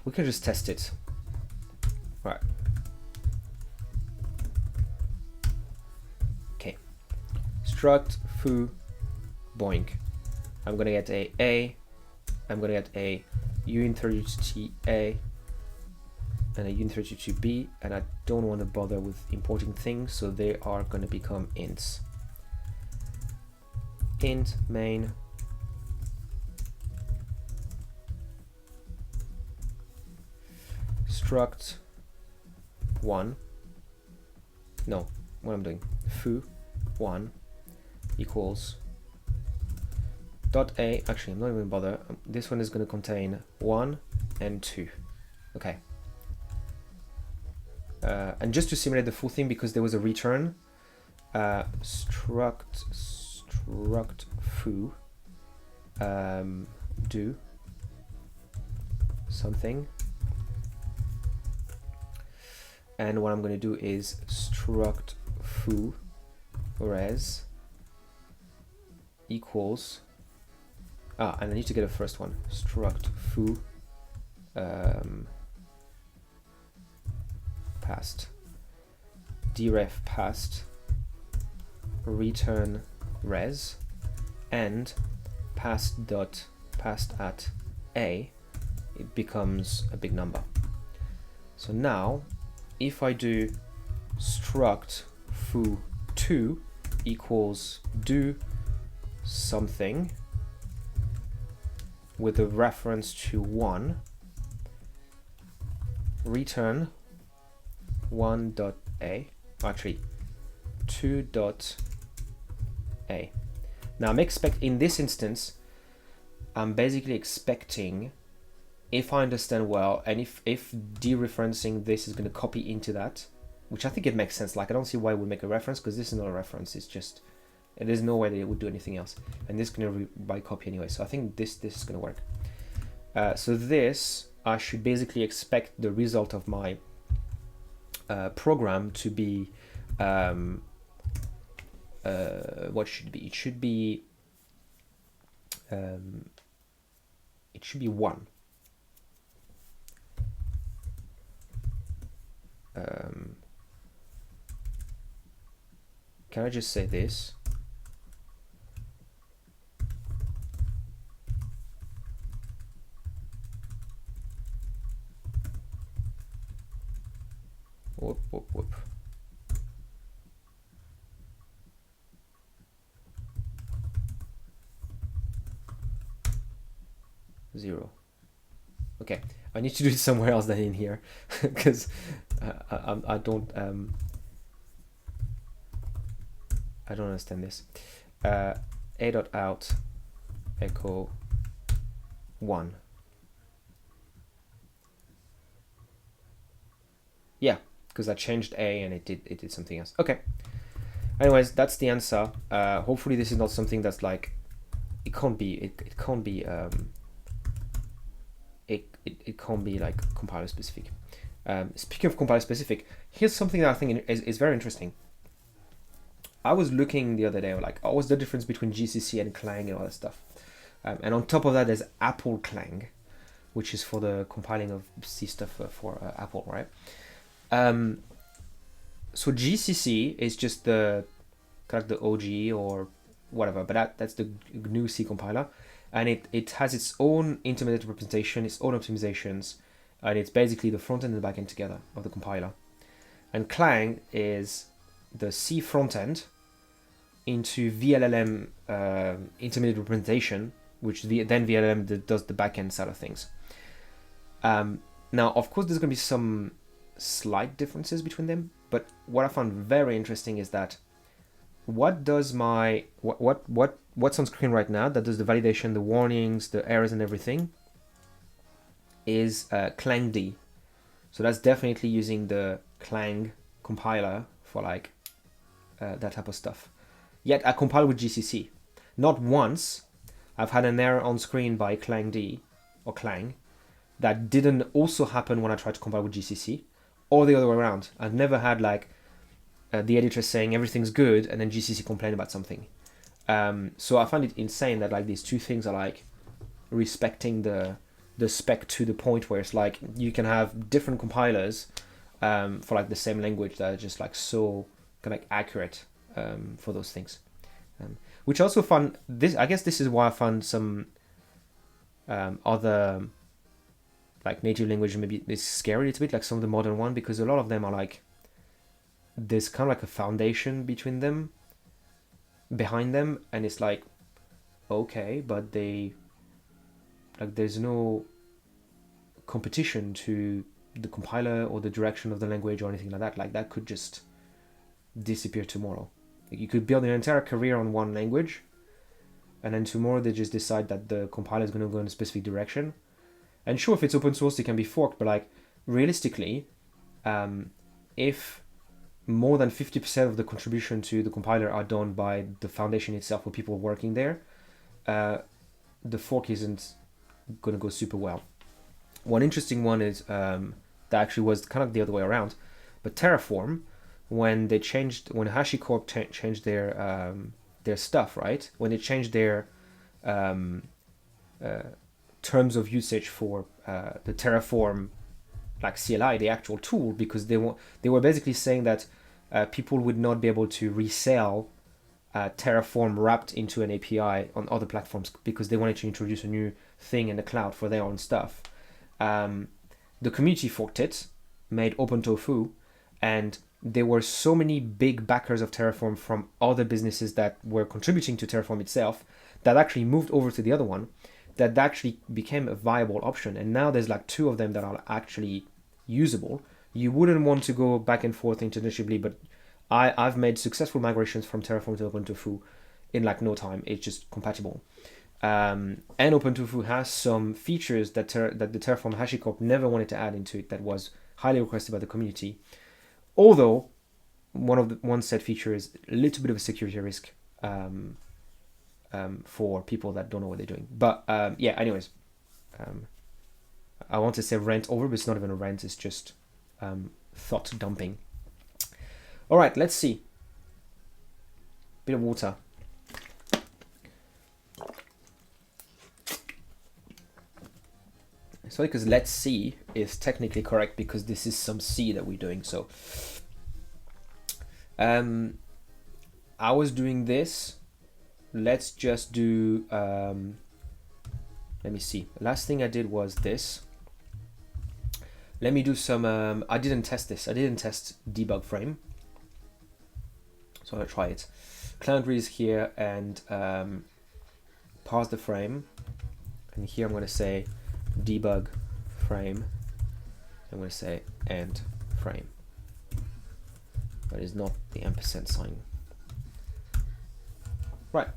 We can just test it. Right. Okay. Struct foo boink. I'm gonna get a. I'm gonna get a uint32t a and a uint32b, and I don't want to bother with importing things, so they are going to become ints. Int main struct 1. No, what I'm doing, foo 1 equals dot a. Actually, I'm not even bother. This one is going to contain 1 and 2. Okay. And just to simulate the full thing, because there was a return, struct foo do something, and what I'm going to do is struct foo res equals and I need to get a first one, struct foo past deref past return res and past dot past at a, it becomes a big number. So now if I do struct foo 2 equals do something with a reference to 1, return 1.a, actually 2.a. Now I'm in this instance, I'm basically expecting, if I understand well, and if dereferencing this is going to copy into that, which I think it makes sense. Like I don't see why it would make a reference, because this is not a reference. It's just, there's no way that it would do anything else. And this is going to by copy anyway. So I think this is going to work. So this, I should basically expect the result of my program to be what should it be? It should be one. Can I just say this? Whoop, whoop, whoop. Zero. Okay, I need to do it somewhere else than in here because I don't understand this. A.out echo 1. Yeah, because I changed A and it did something else. Okay. Anyways, that's the answer. Hopefully this is not something that's like it can't be like compiler specific. Speaking of compiler specific, here's something that I think is very interesting. I was looking the other day, like, what's the difference between GCC and Clang and all that stuff? And on top of that, there's Apple Clang, which is for the compiling of C stuff for Apple, right? So GCC is just the kind of the OG or whatever, but that's the GNU C compiler, and it has its own intermediate representation, its own optimizations, and it's basically the front end and the back end together of the compiler. And Clang is the C front end into VLLM intermediate representation, which then VLLM does the back end side of things. Now, of course, there's going to be some slight differences between them, but what I found very interesting is that what's on screen right now that does the validation, the warnings, the errors, and everything is ClangD. So that's definitely using the Clang compiler for like that type of stuff. Yet I compile with GCC. Not once I've had an error on screen by ClangD or Clang that didn't also happen when I tried to compile with GCC, or the other way around. I've never had like the editor saying everything's good and then GCC complain about something. So I find it insane that like these two things are like respecting the spec to the point where it's like you can have different compilers for like the same language that are just like so kind of like accurate for those things. Which I also found this. I guess this is why I found some other like native language maybe it's scary a little bit, like some of the modern one, because a lot of them are like there's kind of like a foundation behind them, and it's like okay, but they like there's no competition to the compiler or the direction of the language or anything like that. Like that could just disappear tomorrow. Like, you could build an entire career on one language, and then tomorrow they just decide that the compiler is going to go in a specific direction. And sure, if it's open source, it can be forked, but like realistically, if more than 50% of the contribution to the compiler are done by the foundation itself or people working there, the fork isn't going to go super well. One interesting one is that actually was kind of the other way around, but Terraform, when HashiCorp changed their stuff, right? When they changed their terms of usage for the Terraform like CLI, the actual tool, because they were basically saying that people would not be able to resell Terraform wrapped into an API on other platforms because they wanted to introduce a new thing in the cloud for their own stuff. The community forked it, made OpenTofu, and there were so many big backers of Terraform from other businesses that were contributing to Terraform itself that actually moved over to the other one, that actually became a viable option. And now there's like two of them that are actually usable. You wouldn't want to go back and forth interchangeably, but I've made successful migrations from Terraform to OpenTofu in like no time. It's just compatible. And OpenTofu has some features that the Terraform HashiCorp never wanted to add into it that was highly requested by the community. Although one said feature is a little bit of a security risk for people that don't know what they're doing. But yeah, anyways, I want to say rant over, but it's not even a rant. It's just thought dumping. All right, let's see. Bit of water. Sorry, because let's see is technically correct because this is some C that we're doing. So I was doing this. Let's just do, let me see. Last thing I did was this. Let me do some, I didn't test this. I didn't test debug frame. So I'm gonna try it. Client read is here and parse the frame. And here I'm gonna say debug frame. I'm going to say end frame. That is not the ampersand sign. Right.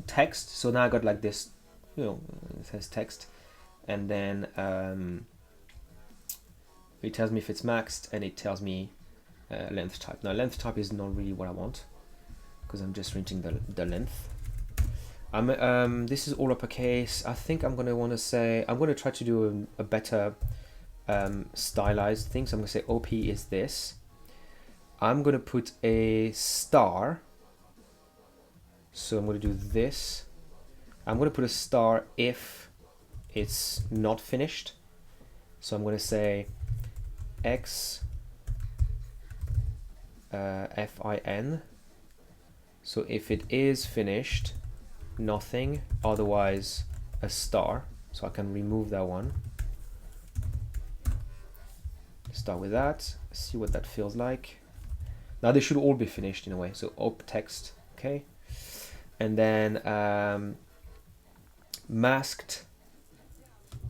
Text. So now I got like this, you know, it says text, and then it tells me if it's maxed, and it tells me length type. Now length type is not really what I want because I'm just renting the length. This is all uppercase. I think I'm gonna want to say, I'm gonna try to do a better stylized thing. So I'm gonna say OP is this. I'm gonna put a star. So I'm gonna do this. I'm gonna put a star if it's not finished. So I'm gonna say X FIN. So if it is finished, nothing, otherwise a star. So I can remove that one. Start with that, see what that feels like. Now they should all be finished in a way. So op text, okay. And then masked,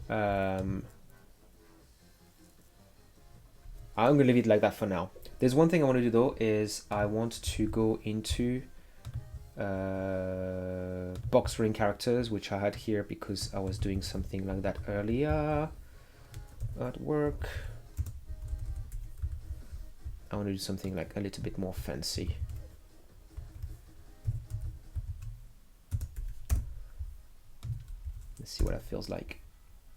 I'm gonna leave it like that for now. There's one thing I want to do though, is I want to go into box ring characters, which I had here because I was doing something like that earlier at work. I want to do something like a little bit more fancy. Let's see what that feels like.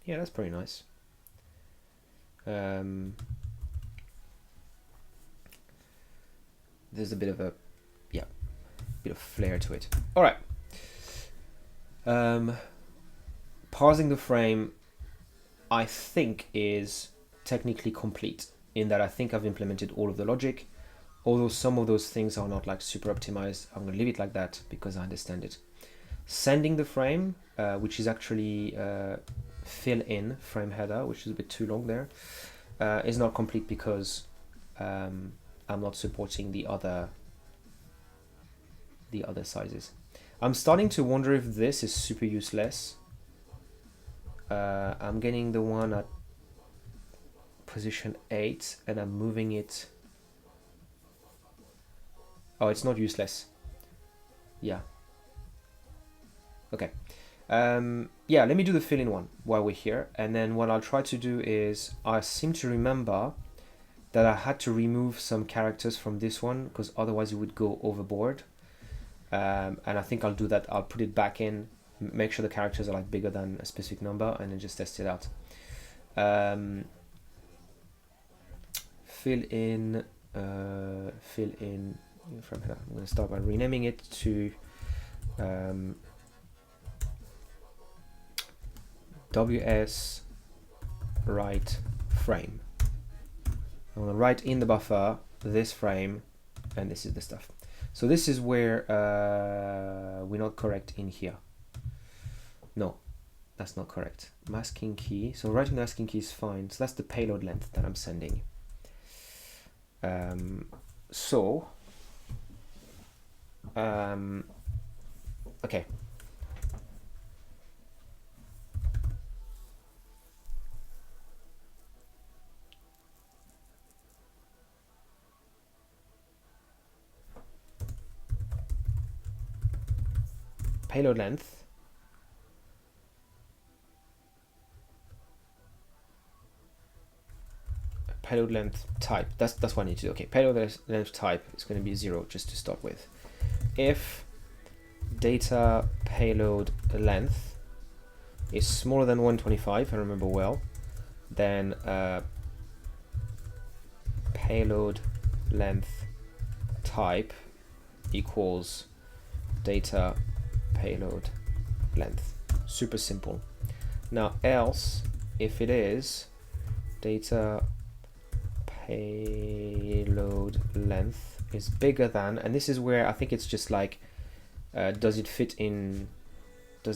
Yeah, that's pretty nice. There's a bit of a, yeah, bit of flair to it. All right. Parsing the frame, I think, is technically complete in that I think I've implemented all of the logic, although some of those things are not like super optimized. I'm gonna leave it like that because I understand it. Sending the frame, which is actually fill in frame header, which is a bit too long there, is not complete because I'm not supporting the other sizes. I'm starting to wonder if this is super useless. I'm getting the one at position 8 and I'm moving it. Oh, it's not useless. Yeah. Okay. Yeah, let me do the fill-in one while we're here. And then what I'll try to do is, I seem to remember that I had to remove some characters from this one because otherwise it would go overboard. And I think I'll do that. I'll put it back in, make sure the characters are like bigger than a specific number, and then just test it out. Fill in from here. I'm going to start by renaming it to WS write frame. I'm going to write in the buffer this frame, and this is the stuff. So this is where we're not correct in here. No, that's not correct. Masking key. So writing the masking key is fine. So that's the payload length that I'm sending. Okay. Payload length. Payload length type. That's what I need to do. Okay, payload length type is going to be 0 just to start with. If data payload length is smaller than 125, I remember well, then payload length type equals data payload length. Super simple. Now else, if it is data payload length is bigger than, and this is where I think it's just like, does it fit in 2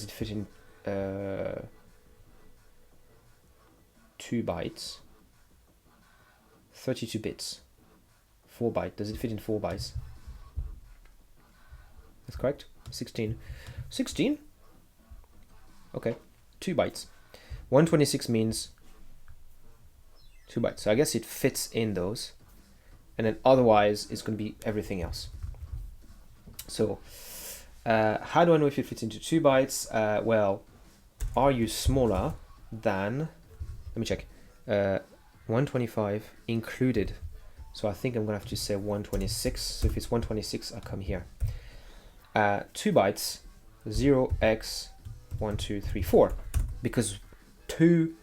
bytes, 32 bits, 4 byte, does it fit in 4 bytes? That's correct. 16. Okay, 2 bytes. 126 means 2 bytes, so I guess it fits in those, and then otherwise it's going to be everything else. So how do I know if it fits into 2 bytes? Well, are you smaller than, let me check, 125 included, so I think I'm gonna have to say 126. So if it's 126, I come here. 2 bytes, 0x1234, because 2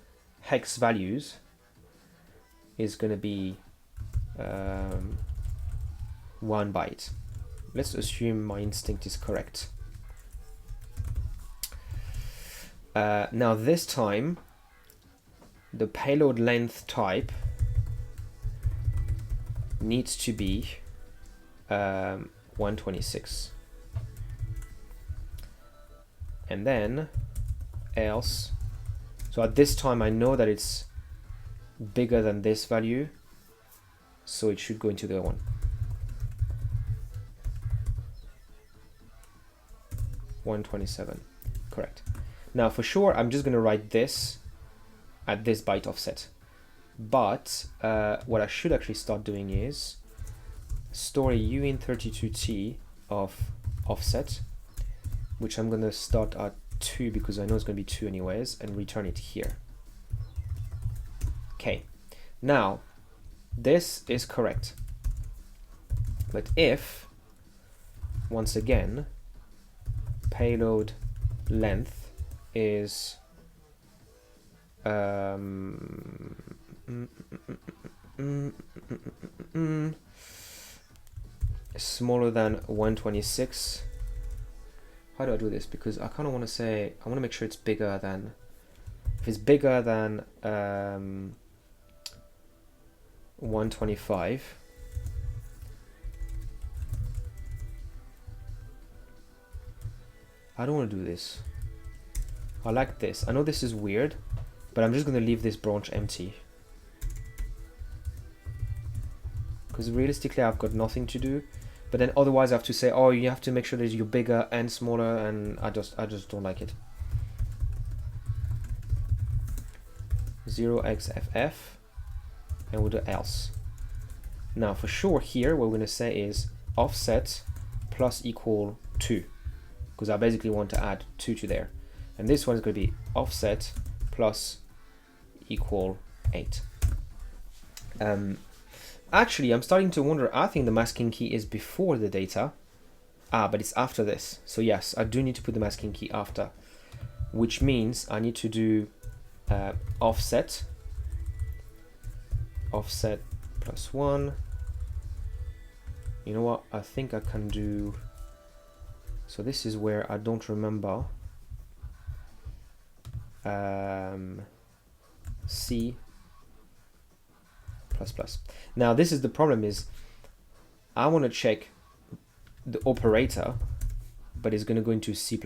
hex values is going to be 1 byte. Let's assume my instinct is correct. Now this time, the payload length type needs to be 126. And then else, so at this time I know that it's bigger than this value, so it should go into the other one. 127, correct. Now for sure I'm just going to write this at this byte offset, but what I should actually start doing is store a uint32t of offset, which I'm going to start at 2 because I know it's going to be 2 anyways, and return it here. Okay, now this is correct, but if, once again, payload length is smaller than 126, how do I do this? Because I kind of want to say, I want to make sure it's bigger than, if it's bigger than 125, I don't want to do this. I like this. I know this is weird, but I'm just going to leave this branch empty. Because realistically, I've got nothing to do. But then otherwise I have to say, oh, you have to make sure that you're bigger and smaller, and I just don't like it. 0xff, and we'll do else. Now for sure here, what we're going to say is offset plus equal 2, because I basically want to add 2 to there. And this one is going to be offset plus equal 8. Actually, I'm starting to wonder, I think the masking key is before the data. But it's after this. So yes, I do need to put the masking key after, which means I need to do offset plus 1. You know what? I think I can do, so this is where I don't remember. C plus plus. Now this is the problem, is I want to check the operator, but it's going to go into C++.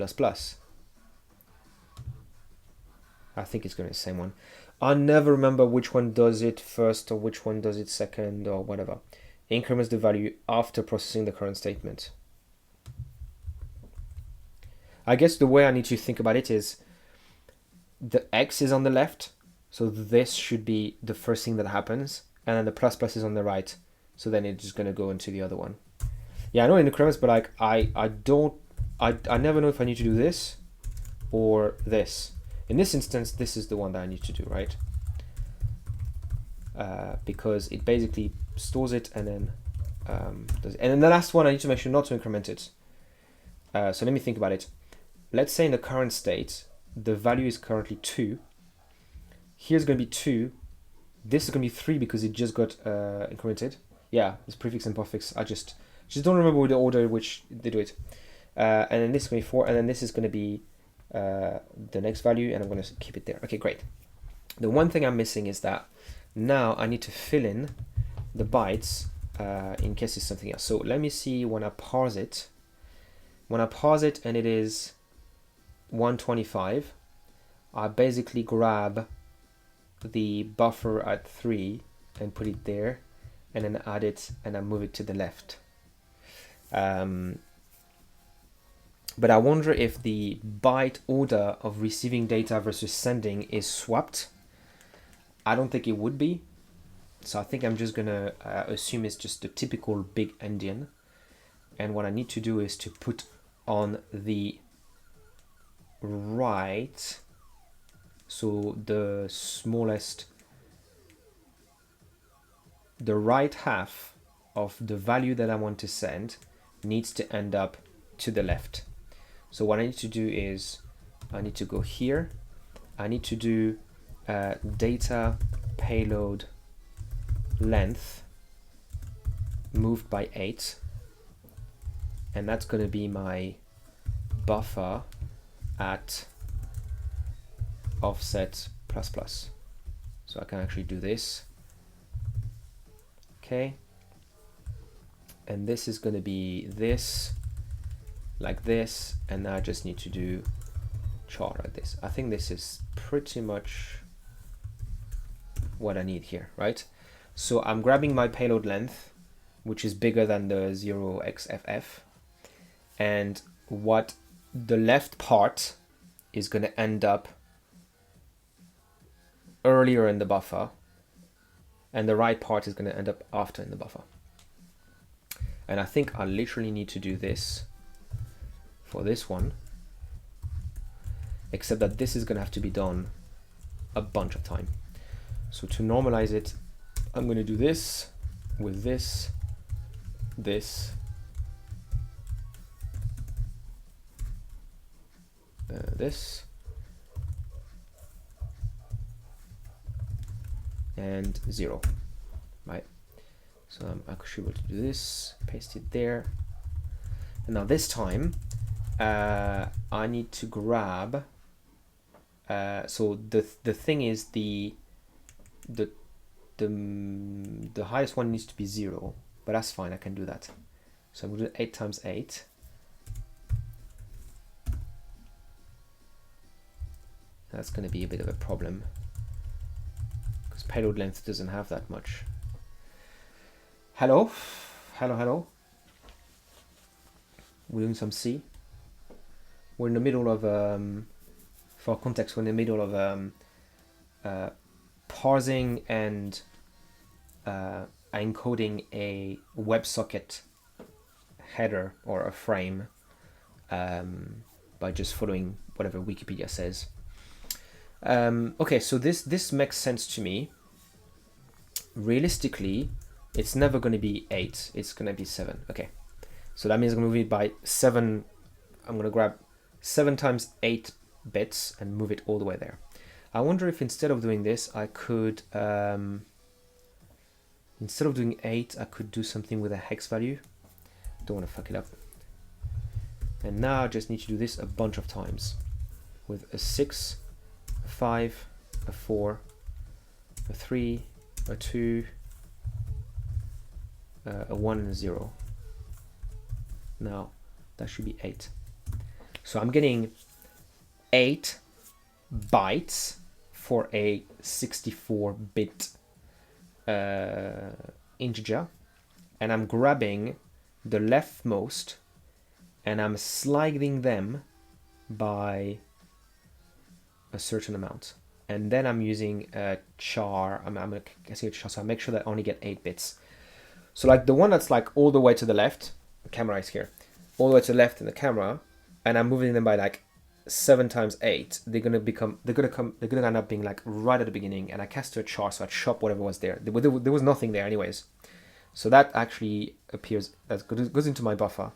I think it's going to be the same one. I never remember which one does it first or which one does it second or whatever. Increments the value after processing the current statement. I guess the way I need to think about it is the X is on the left, so this should be the first thing that happens, and then the plus plus is on the right, so then it's just going to go into the other one. Yeah, I know increments, but like I never know if I need to do this or this. In this instance, this is the one that I need to do, right? Because it basically stores it and then does it. And then the last one, I need to make sure not to increment it. So let me think about it. Let's say in the current state, the value is currently 2. Here's going to be 2, This is going to be 3 because it just got incremented. Yeah, it's prefix and postfix. I just don't remember the order in which they do it. And then this is going to be 4, and then this is going to be the next value, and I'm going to keep it there. Okay, great. The one thing I'm missing is that now I need to fill in the bytes in case it's something else. So let me see when I parse it. When I parse it and it is 125, I basically grab the buffer at 3 and put it there, and then add it and I move it to the left. But I wonder if the byte order of receiving data versus sending is swapped. I don't think it would be. So I think I'm just gonna assume it's just the typical big endian. And what I need to do is to put on the right, so the smallest, the right half of the value that I want to send needs to end up to the left. So what I need to do is I need to go here. I need to do data payload length moved by 8, and that's going to be my buffer at offset ++. So I can actually do this. Okay, and this is going to be this, like this, and now I just need to do char like this. I think this is pretty much what I need here, right? So I'm grabbing my payload length, which is bigger than the 0xFF, and what the left part is going to end up earlier in the buffer, and the right part is going to end up after in the buffer. And I think I literally need to do this for this one, except that this is going to have to be done a bunch of time. So to normalize it, I'm going to do this with this, this, this, and 0, right? So I'm actually able to do this, paste it there. And now this time, I need to grab, so the thing is the highest one needs to be 0, but that's fine, I can do that. So I'm going to do 8 times 8. That's going to be a bit of a problem, because payload length doesn't have that much. Hello, hello, hello. We're doing some C. We're in the middle of, for context, we're in the middle of parsing and encoding a WebSocket header or a frame by just following whatever Wikipedia says. Okay, so this makes sense to me. Realistically, it's never going to be 8, it's going to be 7. Okay, so that means I'm going to move it by 7. I'm going to grab 7 times 8 bits and move it all the way there. I wonder if instead of doing this, I could, instead of doing 8, I could do something with a hex value. Don't want to fuck it up. And now I just need to do this a bunch of times with a 6, a 5, a 4, a 3, a 2, a 1, and a 0. Now that should be 8. So I'm getting 8 bytes for a 64-bit integer, and I'm grabbing the leftmost and I'm sliding them by a certain amount, and then I'm using a char. I'm guessing a char, so I make sure that I only get 8 bits. So like the one that's like all the way to the left, the camera is here, all the way to the left in the camera, and I'm moving them by like 7 times 8, they're gonna end up being like right at the beginning, and I cast a char, so I chop whatever was there. There was nothing there anyways, so that actually appears, that goes into my buffer.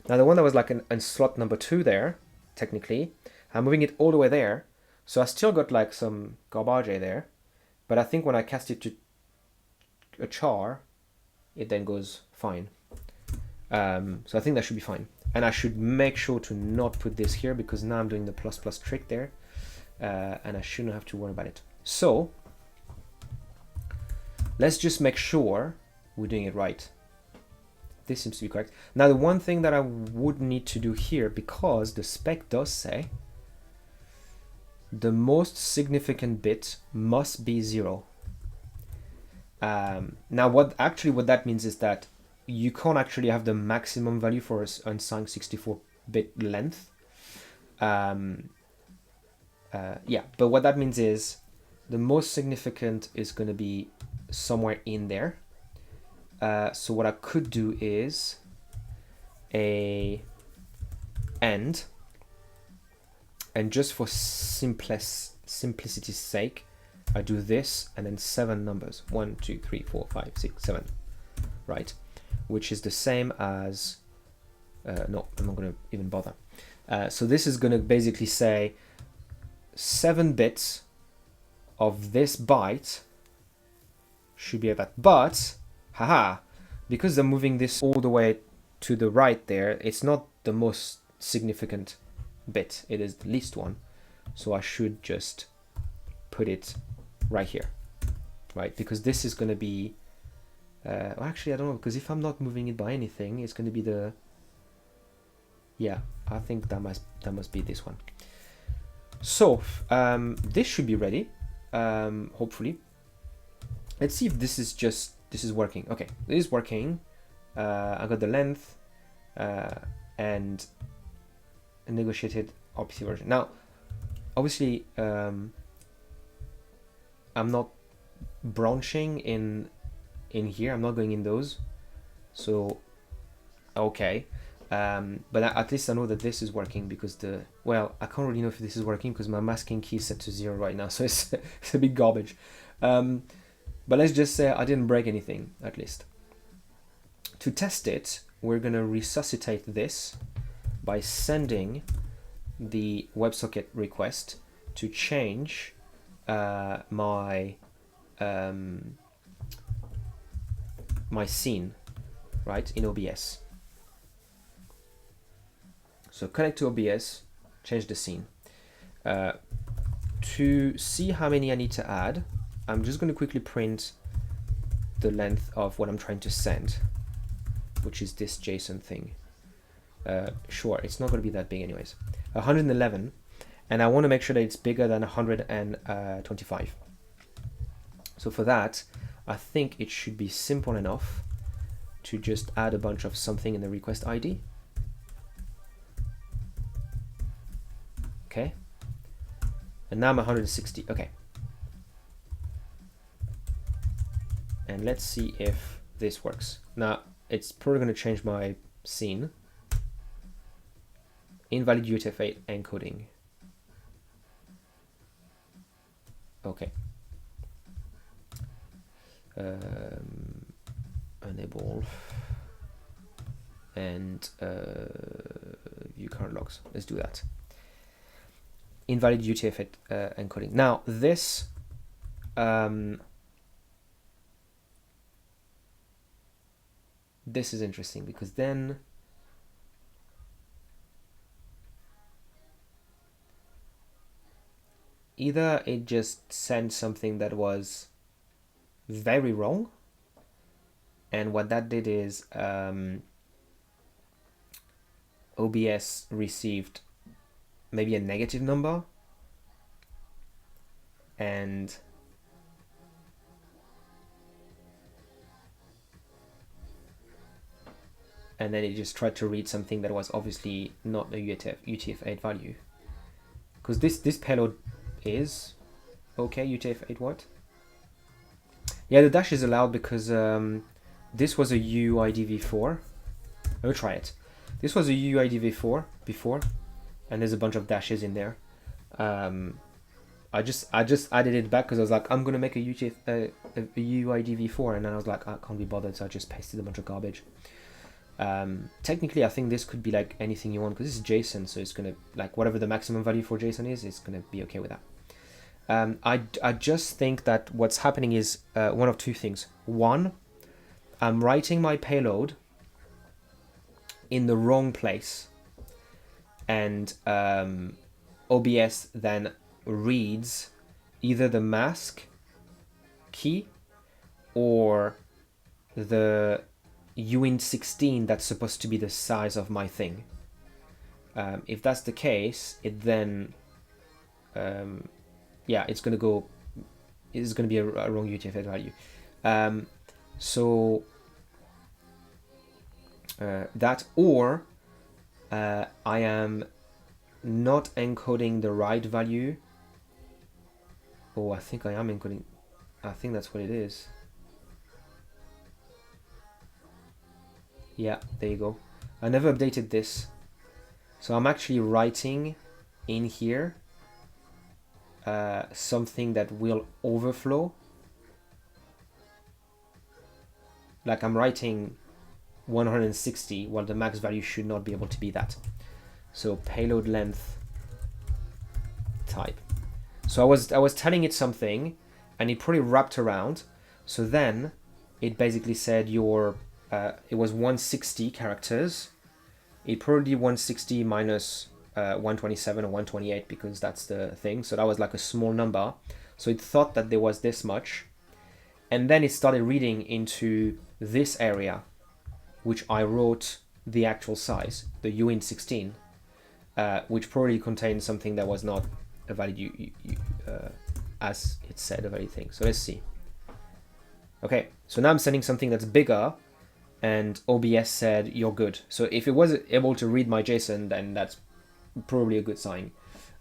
Now the one that was like in slot number 2 there, technically, I'm moving it all the way there, so I still got like some garbage there, but I think when I cast it to a char, it then goes fine. So I think that should be fine. And I should make sure to not put this here, because now I'm doing the plus plus trick there, and I shouldn't have to worry about it. So let's just make sure we're doing it right. This seems to be correct. Now the one thing that I would need to do here, because the spec does say the most significant bit must be 0. Now what that means is that you can't actually have the maximum value for an unsigned 64-bit length. Yeah, but what that means is the most significant is going to be somewhere in there. So what I could do is a end, and just for simplicity's sake, I do this and then 7 numbers, 1, 2, 3, 4, 5, 6, 7, right? Which is the same as, no, I'm not going to even bother. So this is going to basically say 7 bits of this byte should be at that, but haha, because I'm moving this all the way to the right there, it's not the most significant bit, it is the least one. So I should just put it right here, right? Because this is going to be, well, actually I don't know, because if I'm not moving it by anything, it's going to be the, yeah, I think that must be this one. So this should be ready, hopefully. Let's see if this is working. Okay, it is working. I got the length and a negotiated opposite version. Now, obviously, I'm not branching in here. I'm not going in those. So, okay. But at least I know that this is working, because well, I can't really know if this is working because my masking key is set to 0 right now, so it's a bit garbage. But let's just say I didn't break anything, at least. To test it, we're going to resuscitate this by sending the WebSocket request to change my scene, right, in OBS. So connect to OBS, change the scene. To see how many I need to add, I'm just going to quickly print the length of what I'm trying to send, which is this JSON thing. Sure, it's not going to be that big anyways. 111, and I want to make sure that it's bigger than 125. So for that, I think it should be simple enough to just add a bunch of something in the request ID. Okay, and now I'm 160. Okay, and let's see if this works. Now it's probably going to change my scene. Invalid UTF-8 encoding. Okay. Enable and view current logs. Let's do that. Invalid UTF-8 encoding. Now this this is interesting, because then either it just sent something that was very wrong, and what that did is OBS received maybe a negative number, and then it just tried to read something that was obviously not a UTF-8 value, because this payload is okay. UTF-8 what? Yeah, the dash is allowed because this was a UUID-v4. Let me try it. This was a UUID-v4 before, and there's a bunch of dashes in there. I just added it back because I was like, I'm gonna make a UUID-v4, and then I was like, I can't be bothered, so I just pasted a bunch of garbage. Technically, I think this could be like anything you want, because this is JSON, so it's gonna, like, whatever the maximum value for JSON is, it's gonna be okay with that. I just think that what's happening is one of two things. One, I'm writing my payload in the wrong place, and OBS then reads either the mask key or the uint16 that's supposed to be the size of my thing. If that's the case, it then yeah, it's gonna be a wrong UTF-8 value. So that, or I am not encoding the right value. Oh, I think I am encoding. I think that's what it is. Yeah, there you go. I never updated this. So I'm actually writing in here something that will overflow. Like I'm writing 160 while the max value should not be able to be that. So payload length type. So I was telling it something and it probably wrapped around. So then it basically said your it was 160 characters. It probably 160 minus 127 or 128 because that's the thing. So that was like a small number. So it thought that there was this much. And then it started reading into this area, which I wrote the actual size, the uint16, which probably contained something that was not a valid as it said a valid thing. So let's see. Okay, so now I'm sending something that's bigger, and OBS said you're good. So if it was able to read my JSON, then that's probably a good sign.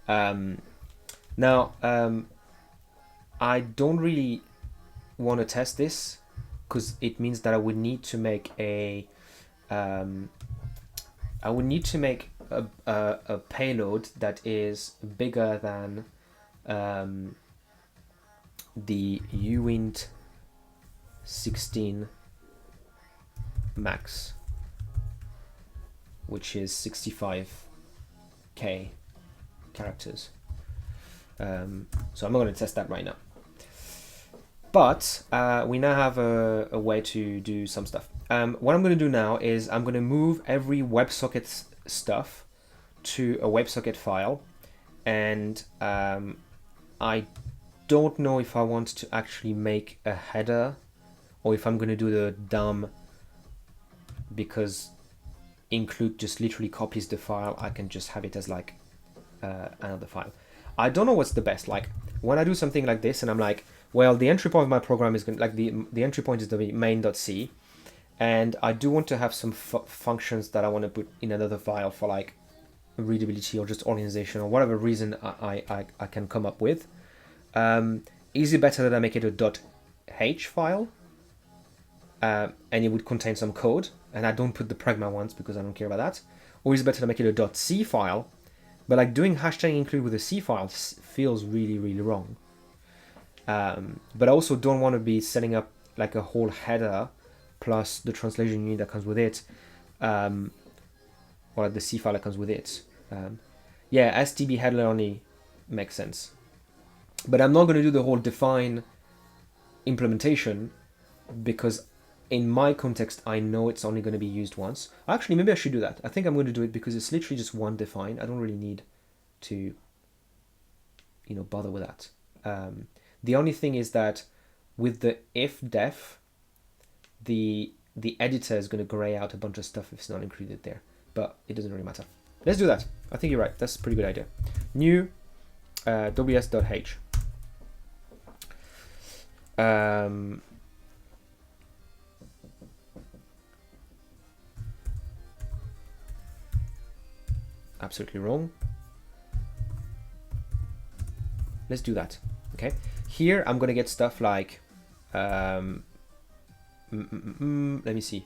Now, I don't really want to test this because it means that I would need to make a a payload that is bigger than the uint16 max, which is 65k characters. So I'm not going to test that right now. But we now have a way to do some stuff. What I'm going to do now is I'm going to move every WebSocket stuff to a WebSocket file, and I don't know if I want to actually make a header or if I'm going to do the dumb, because include just literally copies the file. I can just have it as like another file. I don't know what's the best. Like when I do something like this and I'm like, well, the entry point of my program is going to, like the entry point is going to be main.c, and I do want to have some functions that I want to put in another file for like readability or just organization or whatever reason I can come up with. Is it better that I make it a .h file and it would contain some code and I don't put the pragma ones because I don't care about that? Or is it better to make it a .c file? But like doing hashtag include with a C file feels really, really wrong. But I also don't want to be setting up like a whole header plus the translation unit that comes with it, or the C file that comes with it. Yeah, STB header only makes sense. But I'm not going to do the whole define implementation because in my context, I know it's only going to be used once. Actually, maybe I should do that. I think I'm going to do it because it's literally just one define. I don't really need to, bother with that. The only thing is that with the if def, the editor is going to gray out a bunch of stuff if it's not included there, but it doesn't really matter. Let's do that. I think you're right. That's a pretty good idea. New ws.h. Absolutely wrong. Let's do that. Okay. Here I'm gonna get stuff like let me see.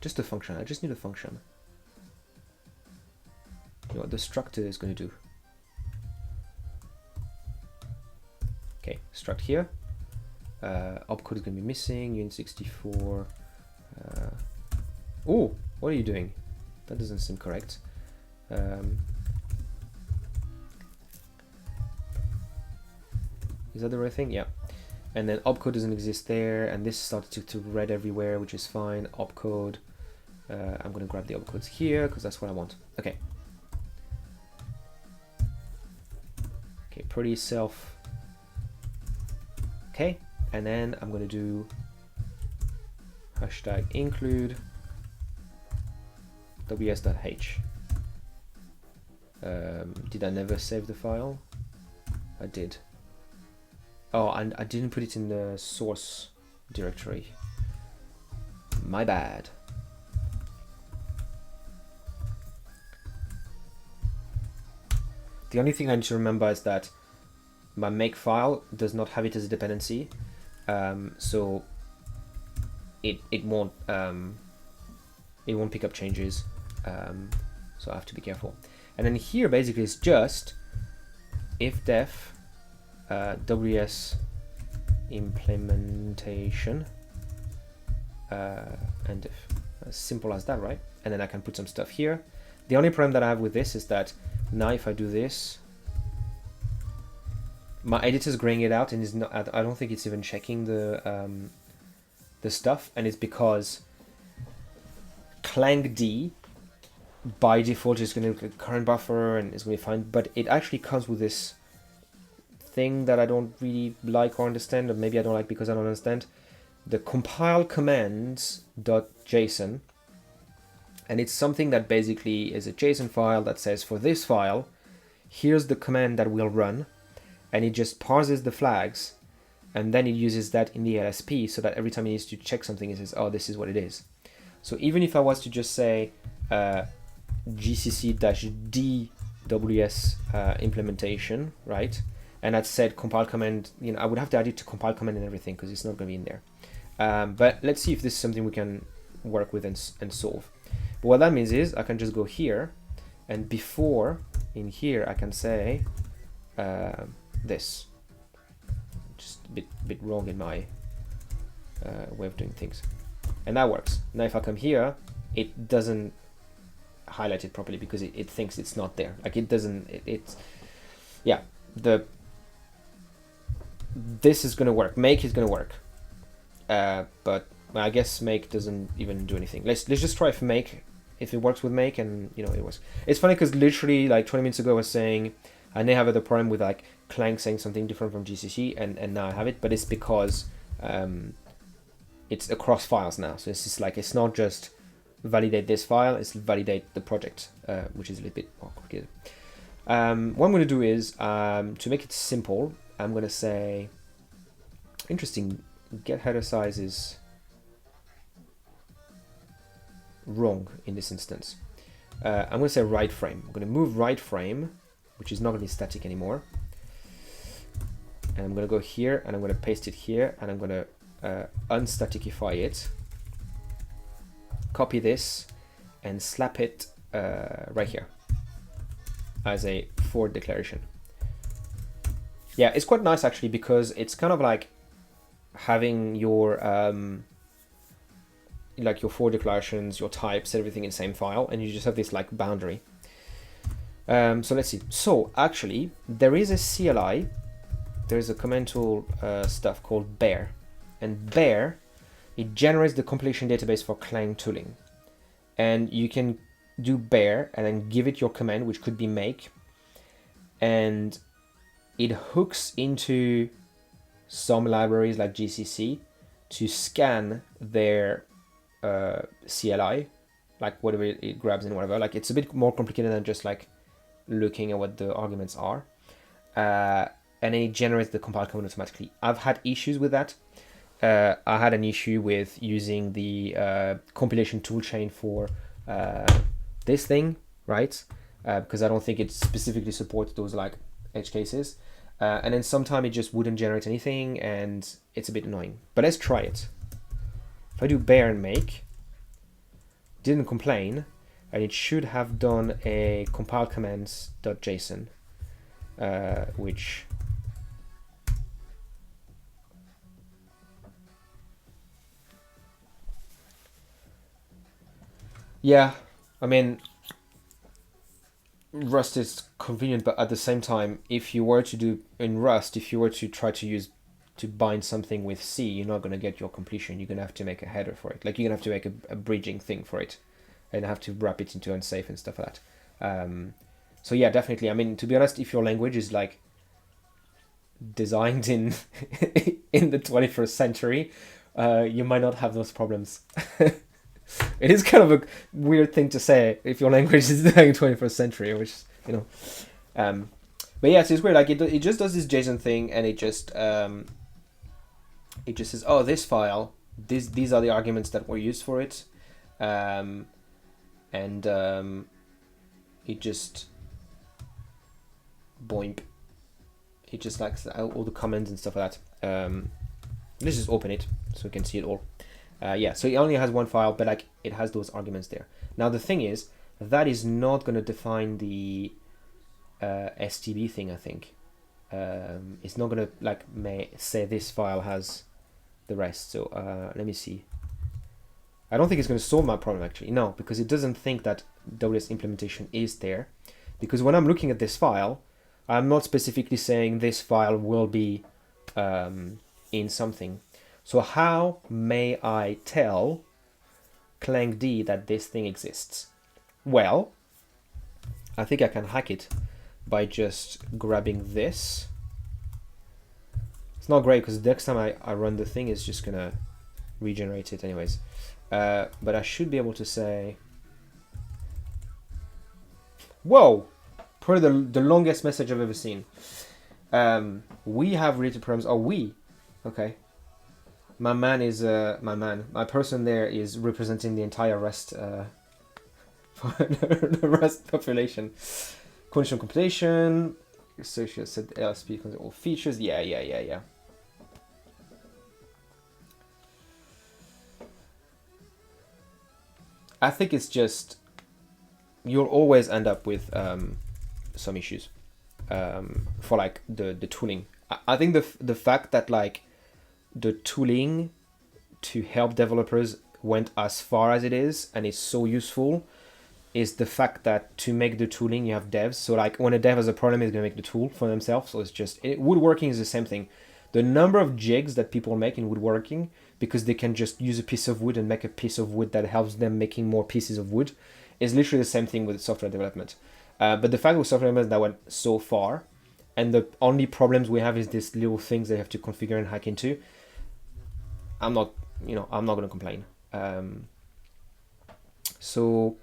Just a function. I just need a function. You know what the struct is going to do. Okay, struct here. Opcode is going to be missing. Uint64. Oh, what are you doing? That doesn't seem correct. Is that the right thing? Yeah. And then opcode doesn't exist there, and this started to read everywhere, which is fine. Opcode. I'm going to grab the opcodes here because that's what I want. Okay. Okay, pretty self. Okay, and then I'm going to do hashtag include ws.h. Did I never save the file? I did. Oh, and I didn't put it in the source directory. My bad. The only thing I need to remember is that my make file does not have it as a dependency, so it won't pick up changes. So I have to be careful. And then here basically it's just if def ws implementation and if, as simple as that, right? And then I can put some stuff here. The only problem that I have with this is that now if I do this, my editor's graying it out and is not. I don't think it's even checking the stuff, and it's because clang-d by default is going to look at current buffer and it's going to be fine, but it actually comes with this thing that I don't really like or understand, or maybe I don't like because I don't understand. The compile commands.json, and it's something that basically is a JSON file that says for this file, here's the command that will run, and it just parses the flags, and then it uses that in the LSP so that every time it needs to check something, it says, oh, this is what it is. So even if I was to just say gcc-d ws implementation, right? And I'd said compile command, you know, I would have to add it to compile command and everything because it's not going to be in there. But let's see if this is something we can work with and solve. But what that means is I can just go here, and before in here I can say this. Just a bit wrong in my way of doing things, and that works. Now if I come here, it doesn't highlight it properly because it thinks it's not there. Like it doesn't. It's yeah. This is going to work. Make is going to work, but I guess make doesn't even do anything. Let's just try if it works with make, and you know it works. It's funny because literally like 20 minutes ago I was saying I may have a problem with like Clang saying something different from GCC, and now I have it, but it's because it's across files now. So it's just like it's not just validate this file, it's validate the project, which is a little bit more complicated. What I'm going to do is to make it simple, I'm going to say interesting. Get header size is wrong in this instance. I'm going to say right frame. I'm going to move right frame, which is not going to be static anymore. And I'm going to go here and I'm going to paste it here, and I'm going to unstaticify it. Copy this and slap it right here as a for declaration. Yeah, it's quite nice actually because it's kind of like having your like your for declarations, your types, everything in the same file, and you just have this like boundary. So let's see. So actually, there is a CLI. There is a command tool stuff called bear, and bear, it generates the compilation database for Clang tooling, and you can do bear and then give it your command, which could be make, and it hooks into some libraries like GCC to scan their CLI, like whatever it grabs and whatever. Like it's a bit more complicated than just like looking at what the arguments are, and then it generates the compile command automatically. I've had issues with that. I had an issue with using the compilation toolchain for this thing, right? Because I don't think it specifically supports those like edge cases. And then sometimes it just wouldn't generate anything, and it's a bit annoying. But let's try it. If I do bear and make, didn't complain, and it should have done a compile commands.json, which yeah, I mean, Rust is convenient, but at the same time, if you were to do in Rust, if you were to try to bind something with C, you're not going to get your completion. You're going to have to make a header for it. Like you're going to have to make a bridging thing for it, and have to wrap it into unsafe and stuff like that. So yeah, definitely. I mean, to be honest, if your language is like designed in in the 21st century, you might not have those problems. It is kind of a weird thing to say if your language is designed in 21st century, which but yeah, so it's weird. Like it just does this JSON thing, and it just says, oh, this file, these are the arguments that were used for it, and it just boink. It just likes all the comments and stuff like that. Let's just open it so we can see it all. Yeah, so it only has one file, but like it has those arguments there. Now the thing is, that is not going to define the STB thing. I think it's not going to like say this file has the rest. So let me see. I don't think it's going to solve my problem actually. No, because it doesn't think that WS implementation is there. Because when I'm looking at this file, I'm not specifically saying this file will be in something. So how may I tell ClangD that this thing exists? Well, I think I can hack it by just grabbing this. It's not great because the next time I run the thing, it's just gonna regenerate it anyways. But I should be able to say, whoa, probably the longest message I've ever seen. We have related programs. Oh, we, okay. My my person there is representing the entire Rust, the Rust population. Conditional completion, associate said LSP contains all features. Yeah. I think it's just, you'll always end up with some issues for like the tooling. I think the fact that like the tooling to help developers went as far as it is and is so useful is the fact that to make the tooling you have devs. So like when a dev has a problem, he's gonna make the tool for themselves. So it's just woodworking is the same thing. The number of jigs that people make in woodworking because they can just use a piece of wood and make a piece of wood that helps them making more pieces of wood is literally the same thing with software development. But the fact with software development that went so far, and the only problems we have is these little things they have to configure and hack into. I'm not going to complain. So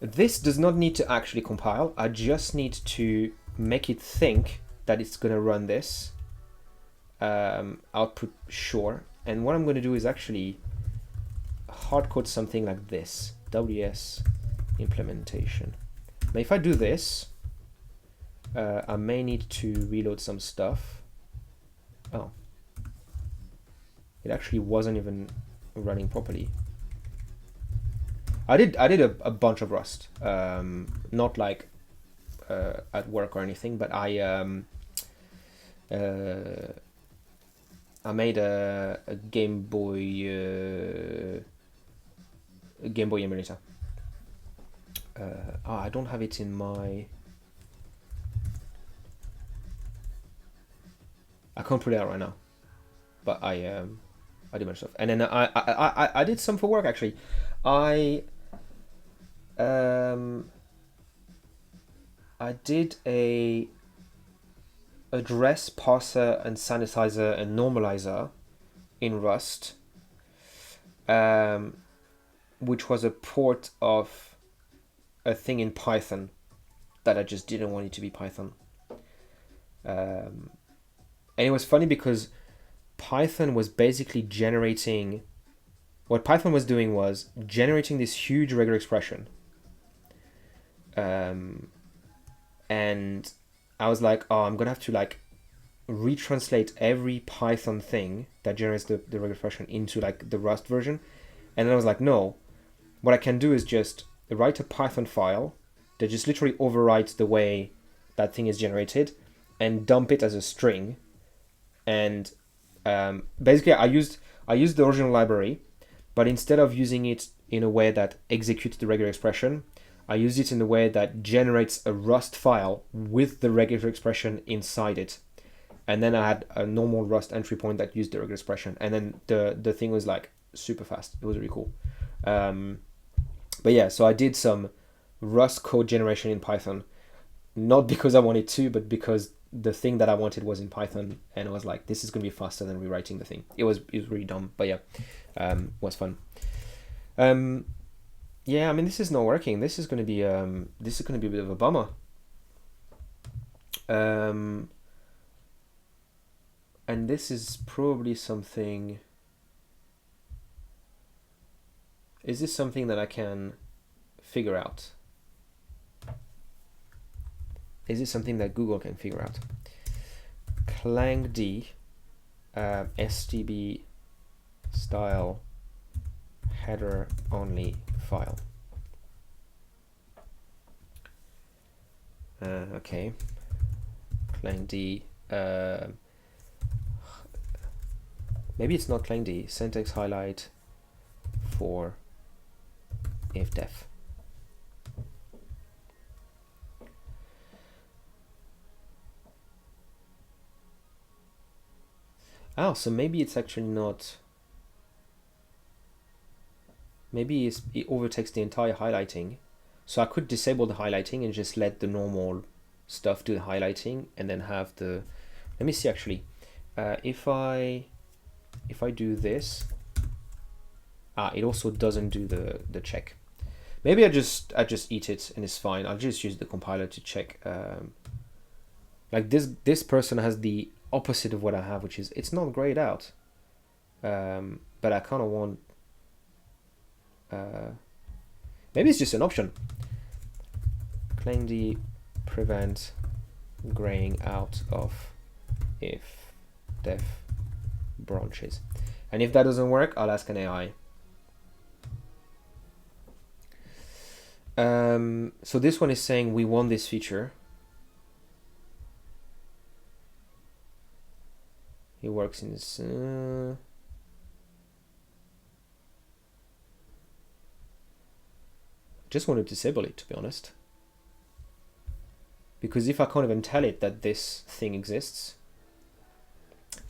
this does not need to actually compile. I just need to make it think that it's going to run this. Output sure. And what I'm going to do is actually hardcode something like this. WS implementation. Now if I do this, I may need to reload some stuff. Oh. It actually wasn't even running properly. I did a bunch of Rust, not like at work or anything, but I made a Game Boy emulator. I don't have it in my. I can't pull it out right now, but I did my stuff, and then I did some for work actually. I did a address parser and sanitizer and normalizer in Rust, which was a port of a thing in Python that I just didn't want it to be Python. And it was funny because Python was basically generating, what Python was doing was generating this huge regular expression. And I was like, oh, I'm going to have to like retranslate every Python thing that generates the regular expression into like the Rust version. And then I was like, no, what I can do is just write a Python file that just literally overwrites the way that thing is generated and dump it as a string. And basically I used the original library, but instead of using it in a way that executes the regular expression, I used it in a way that generates a Rust file with the regular expression inside it. And then I had a normal Rust entry point that used the regular expression. And then the thing was like super fast. It was really cool. But yeah, so I did some Rust code generation in Python, not because I wanted to, but because the thing that I wanted was in Python, and I was like, this is going to be faster than rewriting the thing. It was really dumb, but yeah, was fun. Yeah, I mean, this is not working. This is going to be a bit of a bummer. And this is probably something. Is this something that I can figure out? Is this something that Google can figure out? ClangD STB style header only file. Okay, ClangD. Maybe it's not ClangD. Syntax highlight for if def. Oh, so maybe it's actually not. Maybe it overtakes the entire highlighting. So I could disable the highlighting and just let the normal stuff do the highlighting, and then have the. Let me see actually. If I do this, it also doesn't do the check. Maybe I just eat it and it's fine. I'll just use the compiler to check. Like this person has the opposite of what I have, which is it's not grayed out. But I kind of want. Maybe it's just an option. ClangD prevent graying out of if def branches. And if that doesn't work, I'll ask an AI. So this one is saying we want this feature. It works in this. Just want to disable it, to be honest. Because if I can't even tell it that this thing exists.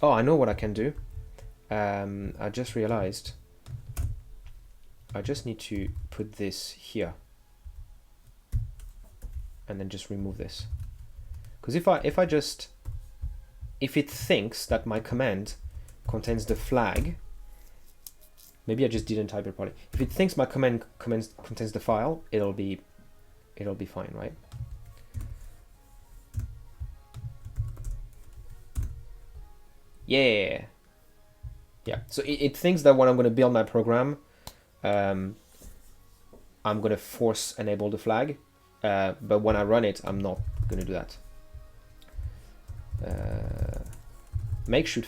Oh, I know what I can do. I just realized. I just need to put this here. And then just remove this. Because if it thinks that my command contains the flag, maybe I just didn't type it properly. If it thinks my command contains the file, it'll be fine, right? Yeah. So it thinks that when I'm going to build my program, I'm going to force enable the flag, but when I run it, I'm not going to do that. Make should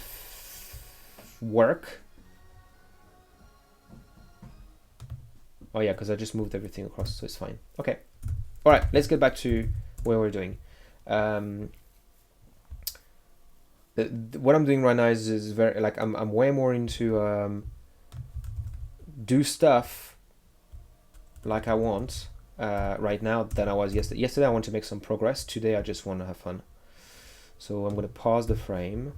work. Oh yeah, because I just moved everything across, so it's fine. Okay. All right, let's get back to what we're doing. What I'm doing right now is very like I'm way more into do stuff like I want right now than I was yesterday. Yesterday I want to make some progress. Today I just want to have fun. So I'm going to pause the frame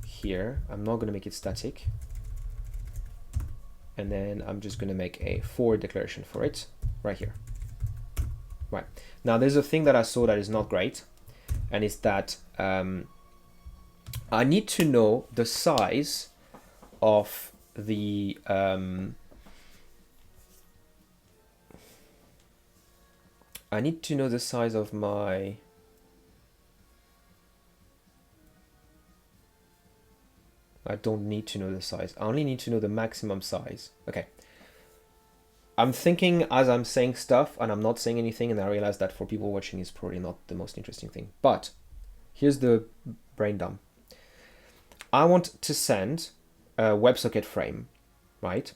here. I'm not going to make it static. And then I'm just going to make a for declaration for it right here. Right. Now there's a thing that I saw that is not great, and it's that I need to know the size of the I need to know the size of my I don't need to know the size. I only need to know the maximum size. Okay. I'm thinking as I'm saying stuff and I'm not saying anything, and I realize that for people watching is probably not the most interesting thing. But here's the brain dump. I want to send a WebSocket frame, right?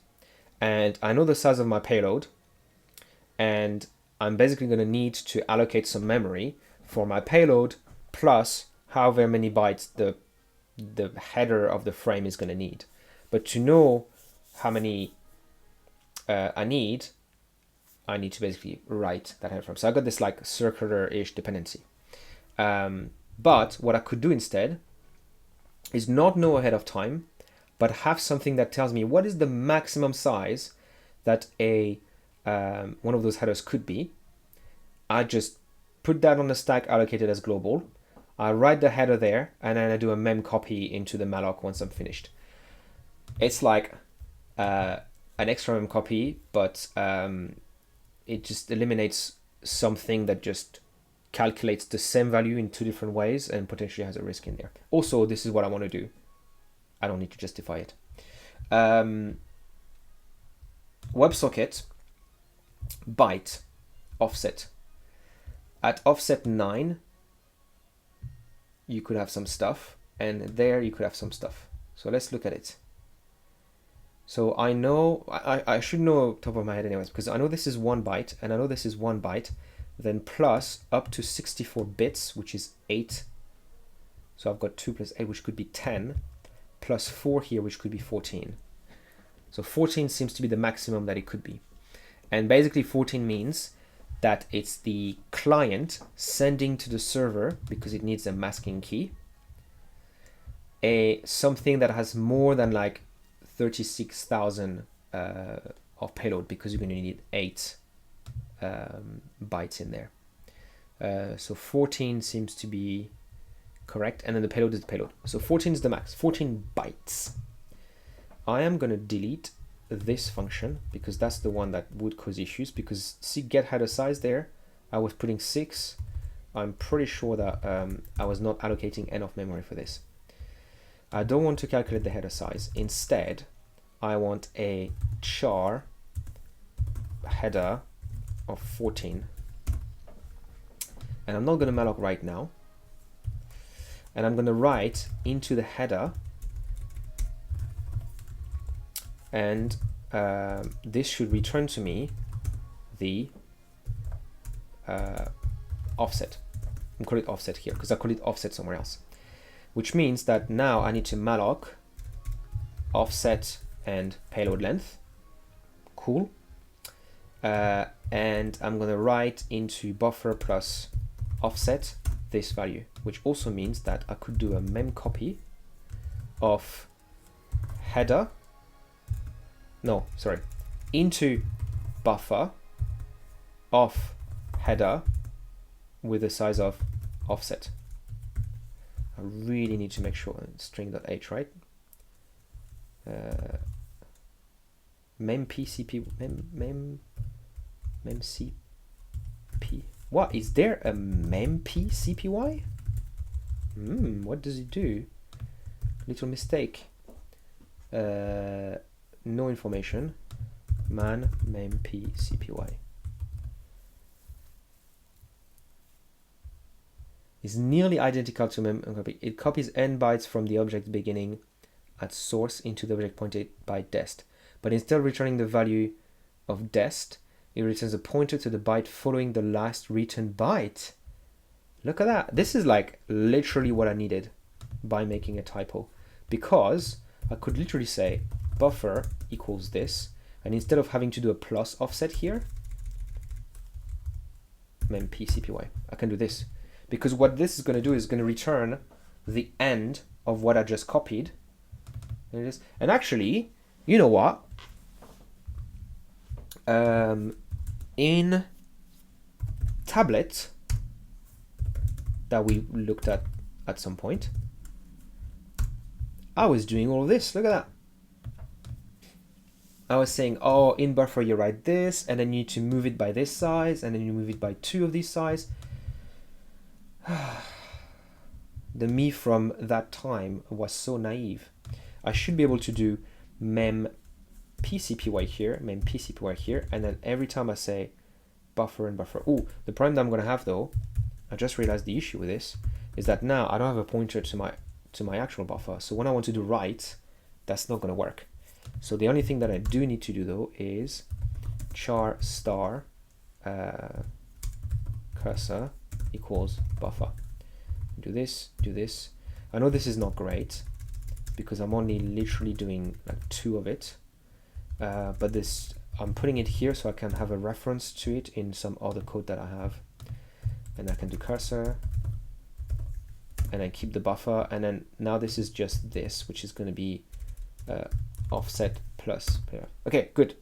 And I know the size of my payload, and I'm basically going to need to allocate some memory for my payload plus however many bytes the header of the frame is going to need. But to know how many I need, I need to basically write that header from. So I got this like circular-ish dependency. But what I could do instead is not know ahead of time, but have something that tells me what is the maximum size that a one of those headers could be. I just put that on the stack allocated as global. I write the header there, and then I do a mem copy into the malloc once I'm finished. It's like an extra mem copy, but it just eliminates something that just calculates the same value in two different ways and potentially has a risk in there. Also, this is what I want to do. I don't need to justify it. WebSocket byte offset. At offset 9, you could have some stuff, and there you could have some stuff. So let's look at it. So I know, I should know top of my head anyways, because I know this is 1 byte, and I know this is 1 byte, then plus up to 64 bits, which is 8. So I've got 2 plus 8, which could be 10, plus 4 here, which could be 14. So 14 seems to be the maximum that it could be. And basically 14 means that it's the client sending to the server, because it needs a masking key, something that has more than like 36,000 of payload, because you're going to need 8 bytes in there. So 14 seems to be correct, and then the payload is the payload. So 14 is the max, 14 bytes. I am going to delete this function because that's the one that would cause issues, because see get header size there, I was putting 6. I'm pretty sure that I was not allocating enough memory for this. I don't want to calculate the header size. Instead, I want a char header of 14. And I'm not going to malloc right now. And I'm going to write into the header, and this should return to me the offset. I'm calling it offset here because I call it offset somewhere else, which means that now I need to malloc offset and payload length. Cool. And I'm going to write into buffer plus offset this value, which also means that I could do a mem copy of header, no, sorry, into buffer of header with the size of offset. I really need to make sure string.h, right? Mem.pcp, memcp. What, is there a memp.cpy? What does it do? Little mistake. No information. Man memp.cpy. Is nearly identical to memcopy. It copies n bytes from the object beginning at source into the object pointed by dest. But instead of returning the value of dest, it returns a pointer to the byte following the last written byte. Look at that. This is like literally what I needed by making a typo, because I could literally say buffer equals this, and instead of having to do a plus offset here, memp.cpy, I can do this. Because what this is going to do is going to return the end of what I just copied. There it is. And actually, you know what? In tablet that we looked at some point, I was doing all of this. Look at that. I was saying, oh, in buffer you write this, and then you need to move it by this size, and then you move it by 2 of these size. The me from that time was so naive. I should be able to do mem.pcpy here, mem.pcpy here, and then every time I say buffer and buffer. Oh, the problem that I'm going to have though, I just realized the issue with this is that now I don't have a pointer to my actual buffer. So when I want to do write, that's not going to work. So the only thing that I do need to do though is char star cursor equals buffer. Do this, do this. I know this is not great because I'm only literally doing like 2 of it, but this I'm putting it here so I can have a reference to it in some other code that I have. And I can do cursor, and then keep the buffer, and then now this is just this, which is going to be offset plus player. Okay, good.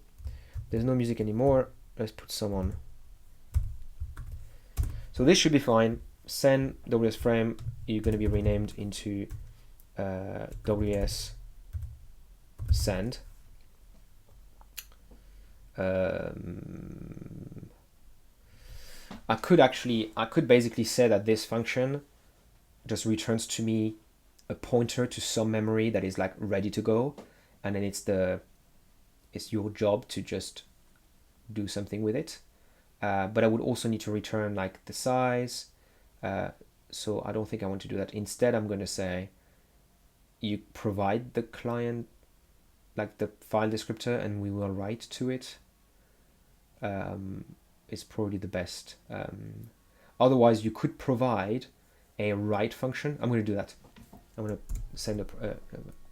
There's no music anymore. Let's put some on. So this should be fine. Send WS frame. You're going to be renamed into WS send. I could basically say that this function just returns to me a pointer to some memory that is like ready to go, and then it's your job to just do something with it. But I would also need to return like the size. So I don't think I want to do that. Instead, I'm going to say you provide the client like the file descriptor and we will write to it. Is probably the best. Otherwise, you could provide a write function. I'm going to do that. I'm going to send a.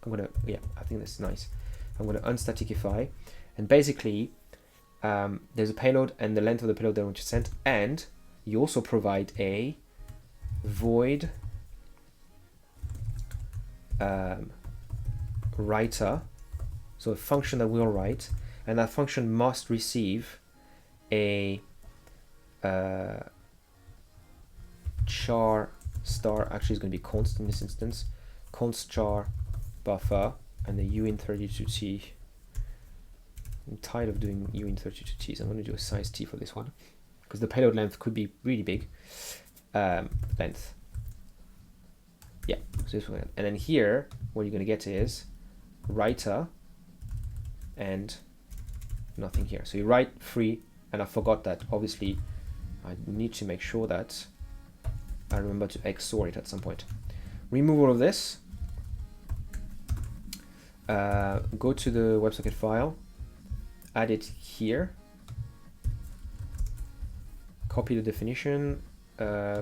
I think that's nice. I'm going to unstaticify, and basically, there's a payload and the length of the payload that I want to send, and you also provide a void writer, so a function that will write, and that function must receive a char star, actually is going to be const in this instance, const char buffer, and the uint32t. I'm tired of doing uint32t, so I'm going to do a size t for this one, because the payload length could be really big. Length. Yeah, so this one. And then here, what you're going to get is writer and nothing here. So you write free, and I forgot that obviously I need to make sure that I remember to XOR it at some point. Remove all of this. Go to the WebSocket file, add it here, copy the definition,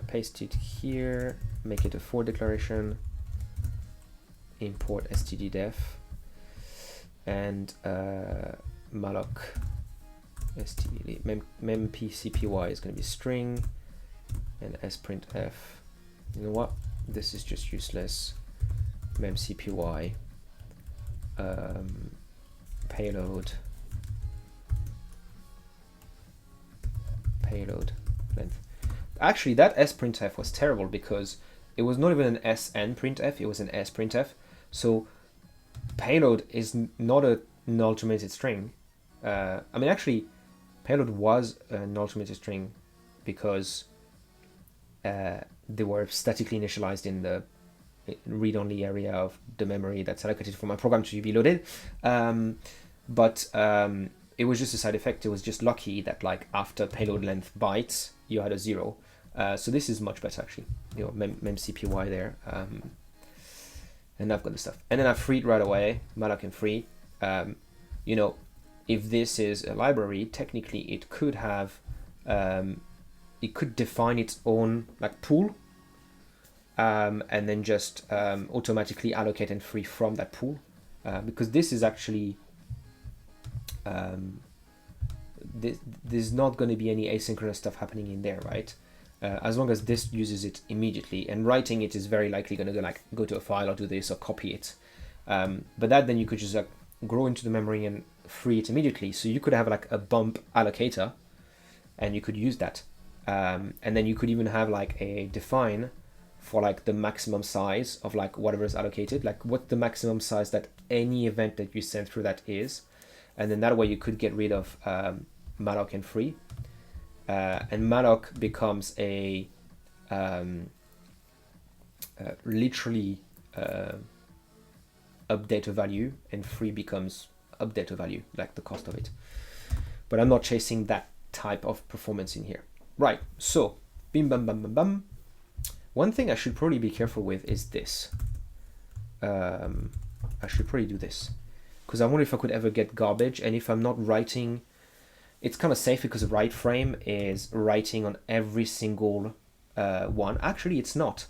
paste it here, make it a for declaration, import stddef, and malloc std mempcpy is going to be string, and sprintf. You know what? This is just useless. Memcpy payload length. Actually, that sprintf was terrible because it was not even an sn printf, it was an sprintf. So payload is not a null terminated string. I mean, actually, payload was a null terminated string because they were statically initialized in the read-only area of the memory that's allocated for my program to be loaded. But it was just a side effect. It was just lucky that like after payload length bytes, you had a 0. So this is much better actually. You know, memcpy there. And I've got the stuff. And then I freed right away, malloc and free. You know, if this is a library, technically it could have, it could define its own like pool, and then just automatically allocate and free from that pool, because this is actually, there's not going to be any asynchronous stuff happening in there, right? As long as this uses it immediately, and writing it is very likely going to go to a file or do this or copy it. But that then you could just like grow into the memory and free it immediately. So you could have like a bump allocator, and you could use that. And then you could even have like a define for like the maximum size of like whatever is allocated, like what the maximum size that any event that you send through that is. And then that way you could get rid of malloc and free. And malloc becomes a literally update a value, and free becomes update a value, like the cost of it. But I'm not chasing that type of performance in here. Right, so bim bam bam bam bam. One thing I should probably be careful with is this. I should probably do this, because I wonder if I could ever get garbage, and if I'm not writing, it's kind of safe because write frame is writing on every single one. Actually, it's not.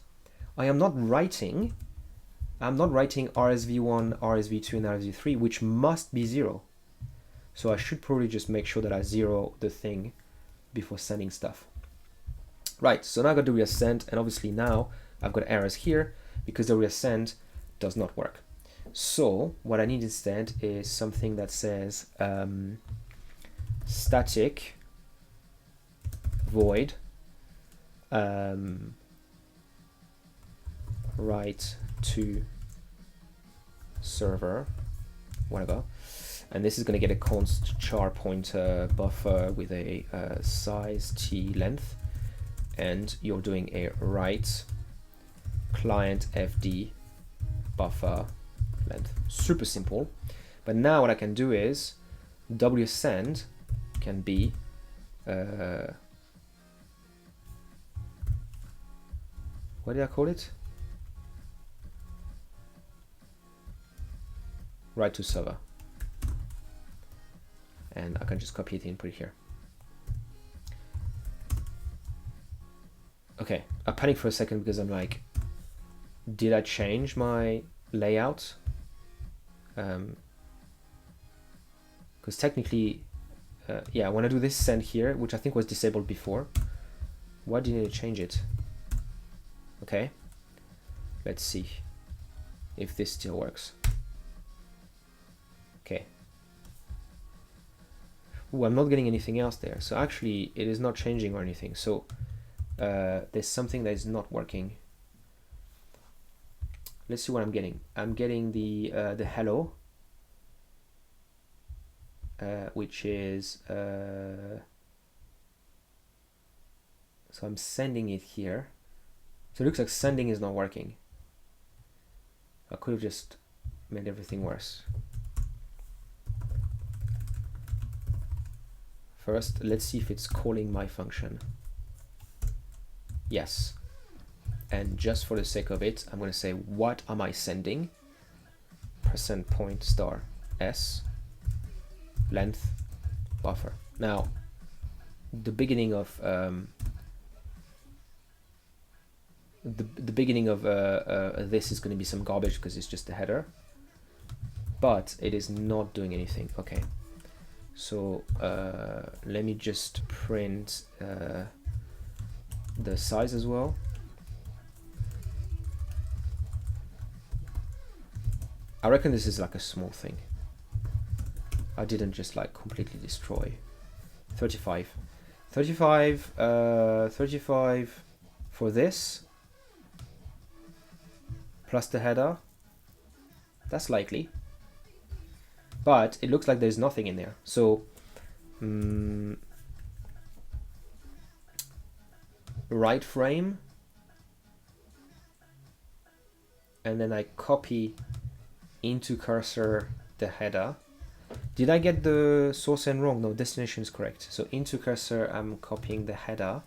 I'm not writing RSV1, RSV2, and RSV3, which must be 0. So I should probably just make sure that I zero the thing before sending stuff. Right, so now I got to reascend, and obviously now I've got errors here because the reascend does not work. So what I need instead is something that says static void write to server, whatever, and this is going to get a const char pointer buffer with a size t length, and you're doing a write client fd buffer length. Super simple. But now what I can do is wsend can be what did I call it? Write to server. And I can just copy it and put it here. Okay, I panicked for a second because I'm like, did I change my layout? Because technically, yeah, when I do this send here, which I think was disabled before, why didn't it change it? Okay, let's see if this still works. Okay. Ooh, I'm not getting anything else there. So actually, it is not changing or anything. So there's something that is not working. Let's see what I'm getting. I'm getting the hello, which is so I'm sending it here. So it looks like sending is not working. I could have just made everything worse. First, let's see if it's calling my function. Yes. And just for the sake of it, I'm going to say, what am I sending? %point star s length buffer. Now, the beginning of the beginning of this is going to be some garbage because it's just a header, but it is not doing anything. Okay. So let me just print the size as well. I reckon this is like a small thing. I didn't just like completely destroy. 35 for this plus the header. That's likely. But it looks like there's nothing in there. So right frame, and then I copy into cursor the header. Did I get the source end wrong? No, destination is correct. So into cursor, I'm copying the header.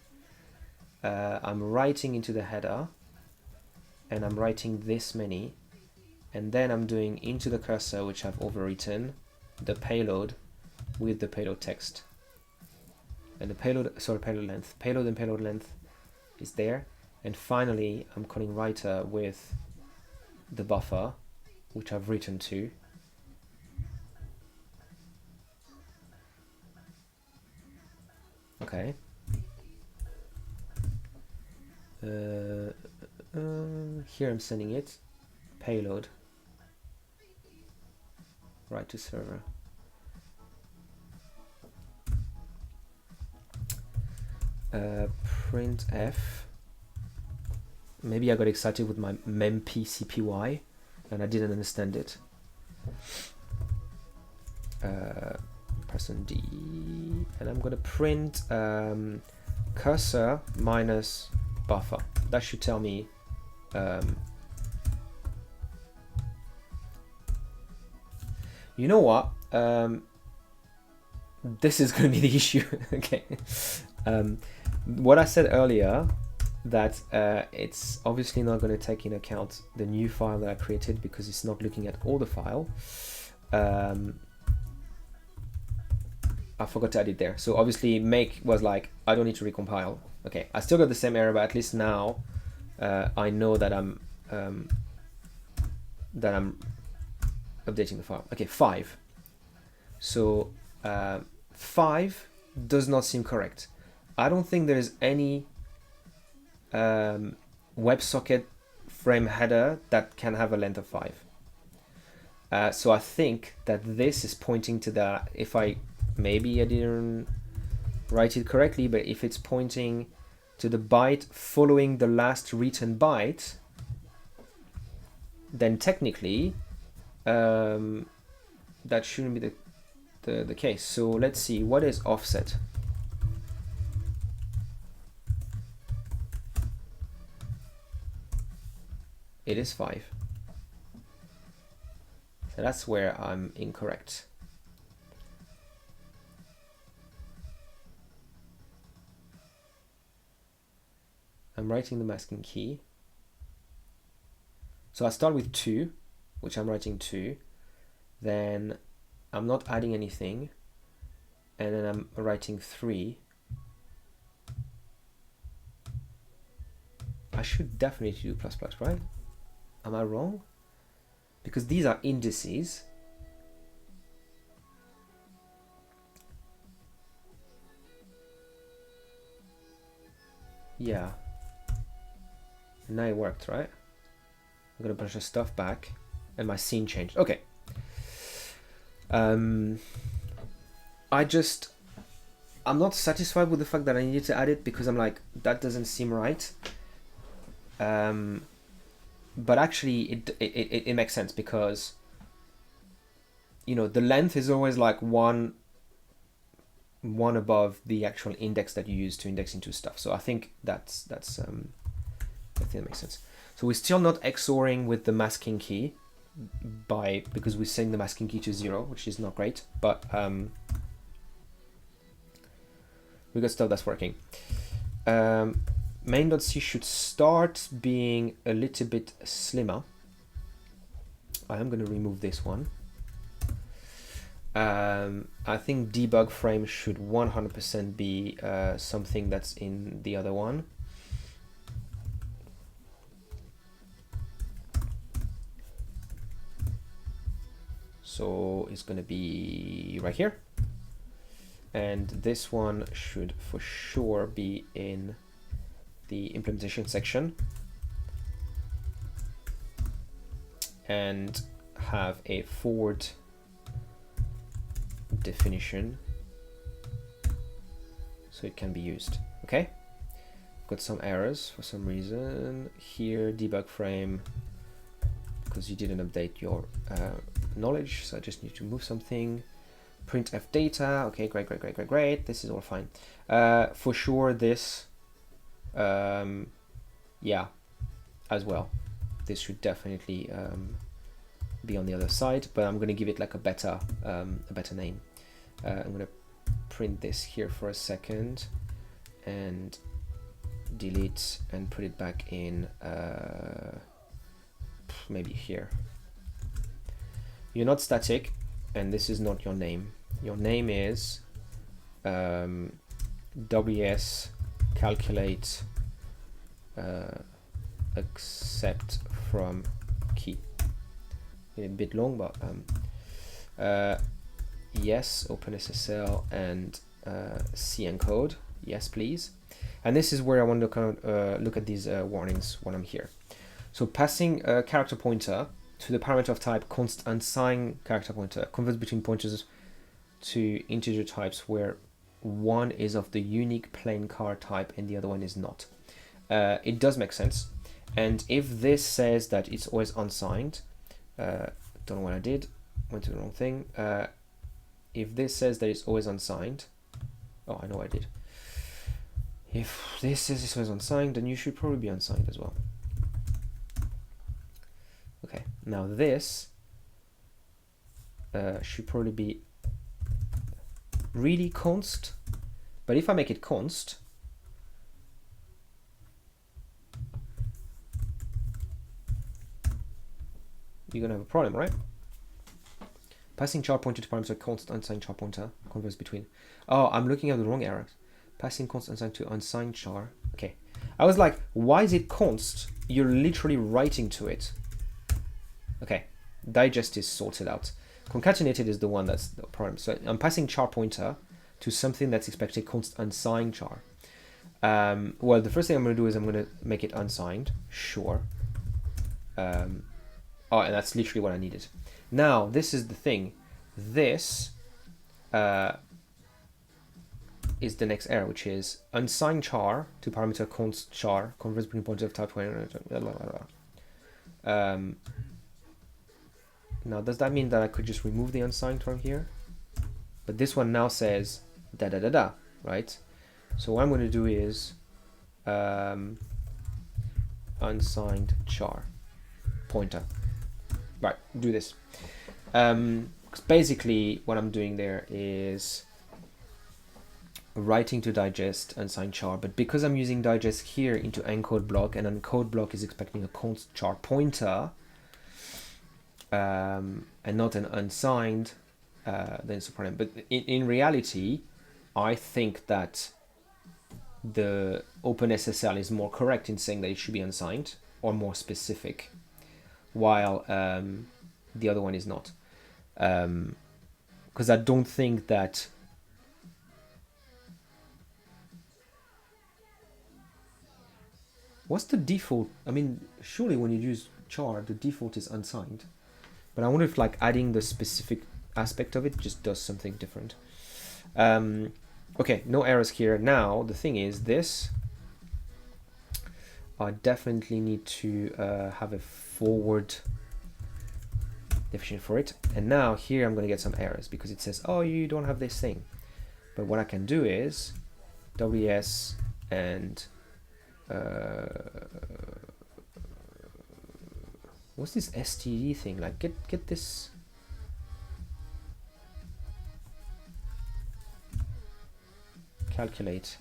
I'm writing into the header, and I'm writing this many. And then I'm doing into the cursor, which I've overwritten, the payload with the payload text. And the payload, sorry, payload length. Payload and payload length is there. And finally, I'm calling writer with the buffer, which I've written to. Okay. Here I'm sending it. Payload. Write to server. Printf. Maybe I got excited with my mempcpy and I didn't understand it. Person D, and I'm gonna print cursor minus buffer. That should tell me you know what, this is going to be the issue. Okay. What I said earlier, that it's obviously not going to take into account the new file that I created because it's not looking at all the file. I forgot to add it there. So obviously make was like, I don't need to recompile. Okay, I still got the same error, but at least now I know that I'm updating the file. Okay, 5. So 5 does not seem correct. I don't think there's any WebSocket frame header that can have a length of 5. So I think that this is pointing to that. If maybe I didn't write it correctly, but if it's pointing to the byte following the last written byte, then technically that shouldn't be the case. So let's see, what is offset? It is 5. So that's where I'm incorrect. I'm writing the masking key. So I start with 2, which I'm writing 2. Then I'm not adding anything. And then I'm writing 3. I should definitely do plus plus, right? Am I wrong? Because these are indices. Yeah. Now it worked, right? I got a bunch of stuff back and my scene changed. Okay. I'm not satisfied with the fact that I needed to add it because I'm like, that doesn't seem right. But actually it makes sense because, you know, the length is always like one above the actual index that you use to index into stuff. So I think I think that makes sense. So we're still not XORing with the masking key because we're setting the masking key to 0, which is not great, but we got stuff that's working. Main.c should start being a little bit slimmer. I am going to remove this one. I think debug frame should 100% be something that's in the other one. So it's going to be right here. And this one should for sure be in the implementation section and have a forward definition so it can be used. Okay, got some errors for some reason here. Debug frame, because you didn't update your knowledge, so I just need to move something. Printf data, okay, great, this is all fine. For sure this yeah, as well, this should definitely be on the other side, but I'm going to give it like a better name. I'm going to print this here for a second and delete and put it back in maybe here. You're not static, and this is not your name. Your name is WS calculate accept from key. A bit long, but yes, OpenSSL and C encode, yes please. And this is where I want to kind of look at these warnings when I'm here. So passing a character pointer to the parameter of type const unsigned character pointer converts between pointers to integer types where one is of the unique plain char type and the other one is not. It does make sense. And if this says that it's always unsigned, don't know what I did, went to the wrong thing. If this says that it's always unsigned, oh, I know what I did. If this says it's always unsigned, then you should probably be unsigned as well. Okay, now this should probably be really const, but if I make it const, you're gonna have a problem, right? Passing char pointer to parameter const unsigned char pointer converts between. Oh, I'm looking at the wrong errors. Passing const unsigned to unsigned char. Okay, I was like, why is it const? You're literally writing to it. Okay, digest is sorted out. Concatenated is the one that's the problem. So I'm passing char pointer to something that's expected const unsigned char. Well, the first thing I'm going to do is I'm going to make it unsigned. Sure. And that's literally what I needed. Now, this is the thing. This is the next error, which is unsigned char to parameter const char, converts between pointer of type 20. Now, does that mean that I could just remove the unsigned from here? But this one now says da da da da, right? So what I'm going to do is unsigned char pointer. Right, do this. Because basically what I'm doing there is writing to digest unsigned char, but because I'm using digest here into encode block, and encode block is expecting a const char pointer and not an unsigned, then it's a problem. But in reality, I think that the OpenSSL is more correct in saying that it should be unsigned or more specific, while the other one is not. Because I don't think that what's the default? I mean, surely when you use char, the default is unsigned. But I wonder if like adding the specific aspect of it just does something different. Okay, no errors here. Now, the thing is this, I definitely need to have a forward definition for it. And now here I'm going to get some errors because it says, oh, you don't have this thing. But what I can do is WS and what's this STD thing? Like get this. Calculate.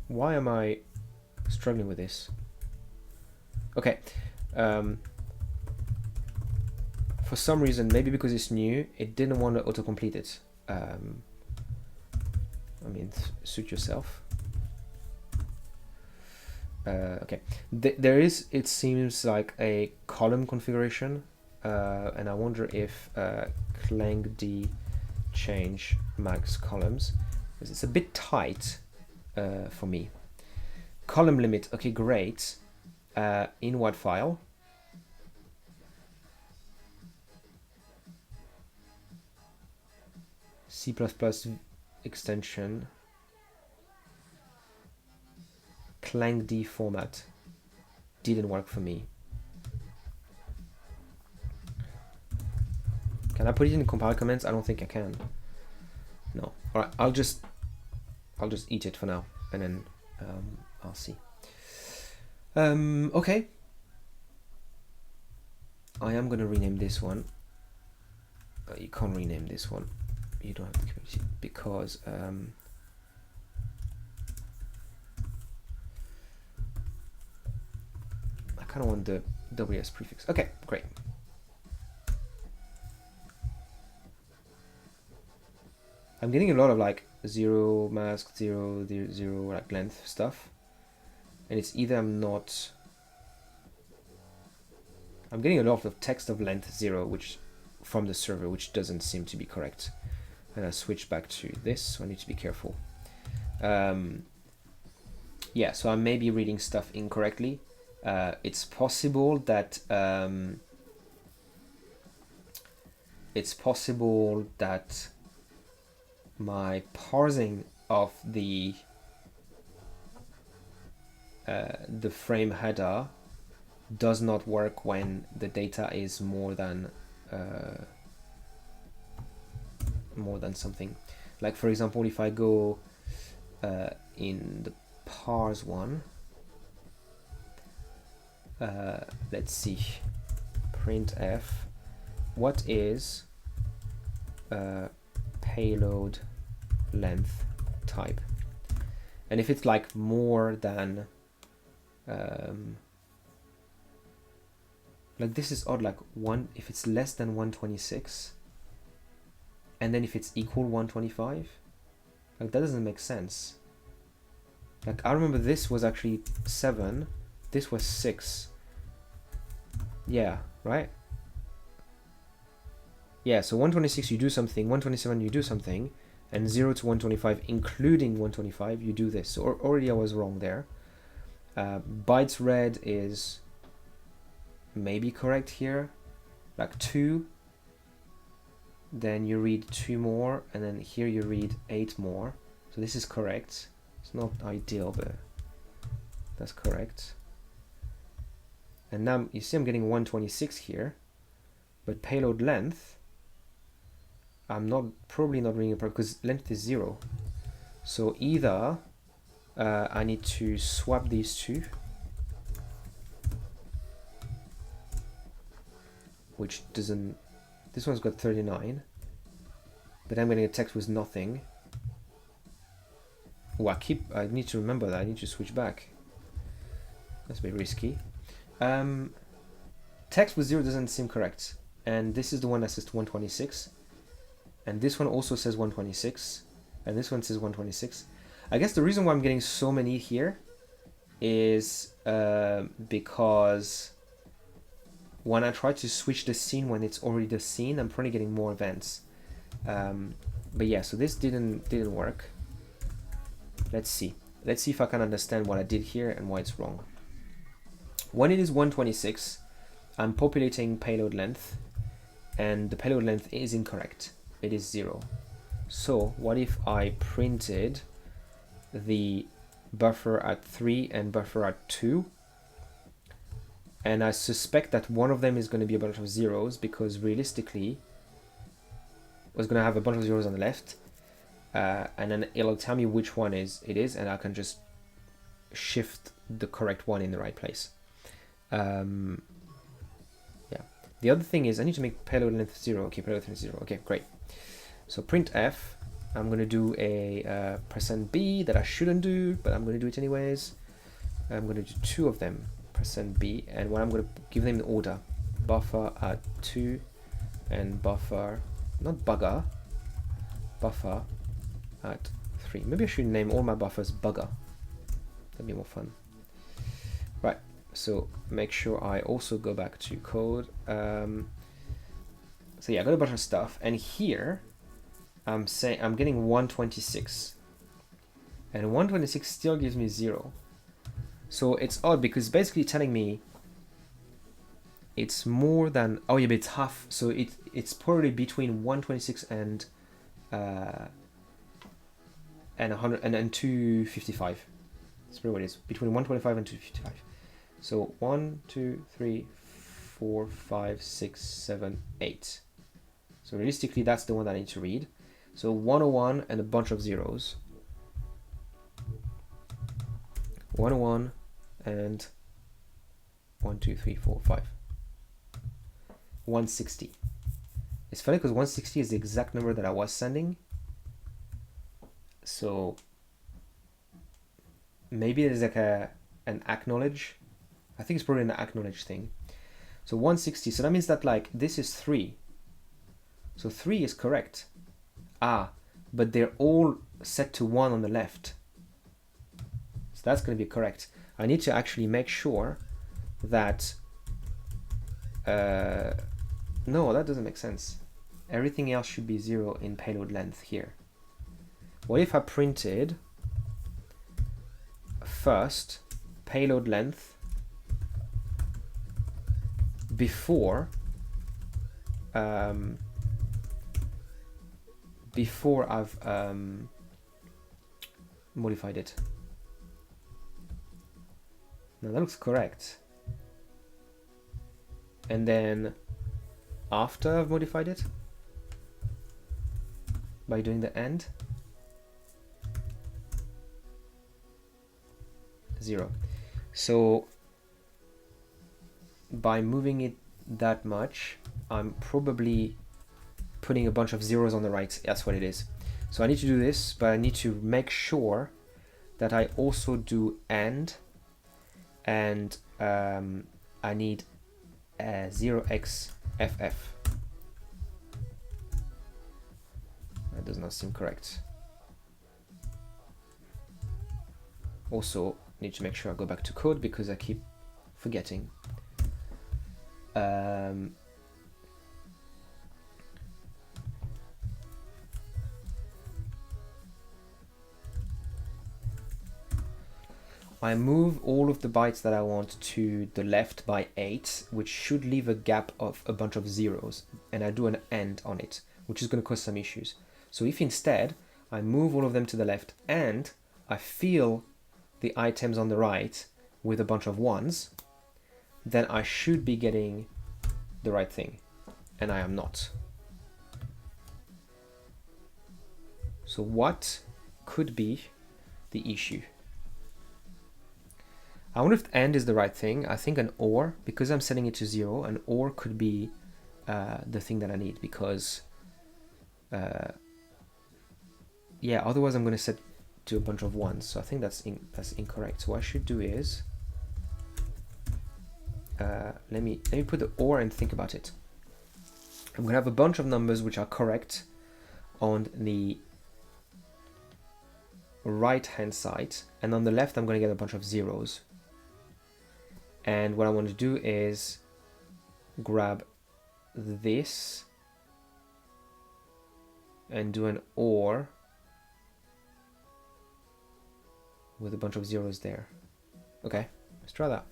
Why am I struggling with this? Okay. For some reason, maybe because it's new, it didn't want to autocomplete it. I mean, suit yourself. Okay, there is, it seems like a column configuration, and I wonder if clang d change max columns, because it's a bit tight for me. Column limit, okay, great. In what file? C++ extension. Clang D format didn't work for me. Can I put it in compile comments? I don't think I can. No. All right. I'll just eat it for now, and then I'll see. Okay. I am gonna rename this one. You can't rename this one. You don't have the community because I kind of want the WS prefix. Okay, great. I'm getting a lot of like 0 mask, 0 like length stuff, and it's either I'm getting a lot of text of length 0, which from the server, which doesn't seem to be correct. And I switch back to this, so I need to be careful. Yeah, so I may be reading stuff incorrectly. It's possible that my parsing of the frame header does not work when the data is more than something. Like for example, if I go in the parse one, let's see, printf, what is payload length type? And if it's like more than like this is odd, like if it's less than 126, and then if it's equal 125, like that doesn't make sense. Like I remember this was actually 7, this was 6. Yeah, right? Yeah, so 126 you do something, 127 you do something, and 0 to 125 including 125 you do this. So already I was wrong there. Bytes read is maybe correct here, like 2, then you read 2 more, and then here you read 8 more. So this is correct. It's not ideal, but that's correct. And now you see I'm getting 126 here, but payload length, I'm probably not reading it because length is 0. So either I need to swap these two, which doesn't, this one's got 39, but I'm getting a text with nothing. Oh, I need to remember that, I need to switch back. That's a bit risky. Text with 0 doesn't seem correct, and this is the one that says 126, and this one also says 126, and this one says 126. I guess the reason why I'm getting so many here is because when I try to switch the scene when it's already the scene, I'm probably getting more events. But yeah, so this didn't work. Let's see if I can understand what I did here and why it's wrong. When it is 126, I'm populating payload length, and the payload length is incorrect. It is 0. So what if I printed the buffer at 3 and buffer at 2, and I suspect that one of them is going to be a bunch of zeros, because realistically I was going to have a bunch of zeros on the left, and then it'll tell me which one it is, and I can just shift the correct one in the right place. Yeah. The other thing is I need to make payload length 0. Okay, payload length 0. Okay, great. So printf, I'm going to do a %b that I shouldn't do, but I'm going to do it anyways. I'm going to do 2 of them, %b, and what I'm going to give them the order: buffer at 2 and buffer, not bugger, buffer at 3. Maybe I should name all my buffers bugger. That'd be more fun. Right. So make sure I also go back to code. So yeah, I got a bunch of stuff, and here I'm getting 126, and 126 still gives me 0. So it's odd because it's basically telling me it's more than, oh yeah, but it's half. So it's probably between 126 and 100 and 255. That's probably what it is, between 125 and 255. So 1, 2, 3, 4, 5, 6, 7, 8. So realistically, that's the one that I need to read. So 101 and a bunch of zeros. 101 and 1, 2, 3, 4, 5. 160. It's funny because 160 is the exact number that I was sending. So maybe there's like an acknowledge. I think it's probably an acknowledge thing. So 160. So that means that like this is 3. So 3 is correct. Ah, but they're all set to 1 on the left. So that's going to be correct. I need to actually make sure that... no, that doesn't make sense. Everything else should be 0 in payload length here. What if I printed first payload length before I've modified it? Now that looks correct. And then after I've modified it by doing the AND, 0. So by moving it that much, I'm probably putting a bunch of zeros on the right. That's what it is. So I need to do this, but I need to make sure that I also do AND, and I need 0xFF. That does not seem correct. Also, need to make sure I go back to code because I keep forgetting. I move all of the bytes that I want to the left by 8, which should leave a gap of a bunch of zeros, and I do an AND on it, which is going to cause some issues. So if instead I move all of them to the left and I fill the items on the right with a bunch of 1s, then I should be getting the right thing, and I am not. So what could be the issue? I wonder if AND is the right thing. I think an OR, because I'm setting it to 0, an OR could be the thing that I need, because yeah, otherwise I'm going to set to a bunch of 1s. So I think that's incorrect. So what I should do is let me put the OR and think about it. I'm going to have a bunch of numbers which are correct on the right hand side, and on the left I'm going to get a bunch of zeros. And what I want to do is grab this and do an OR with a bunch of zeros there. Okay, let's try that,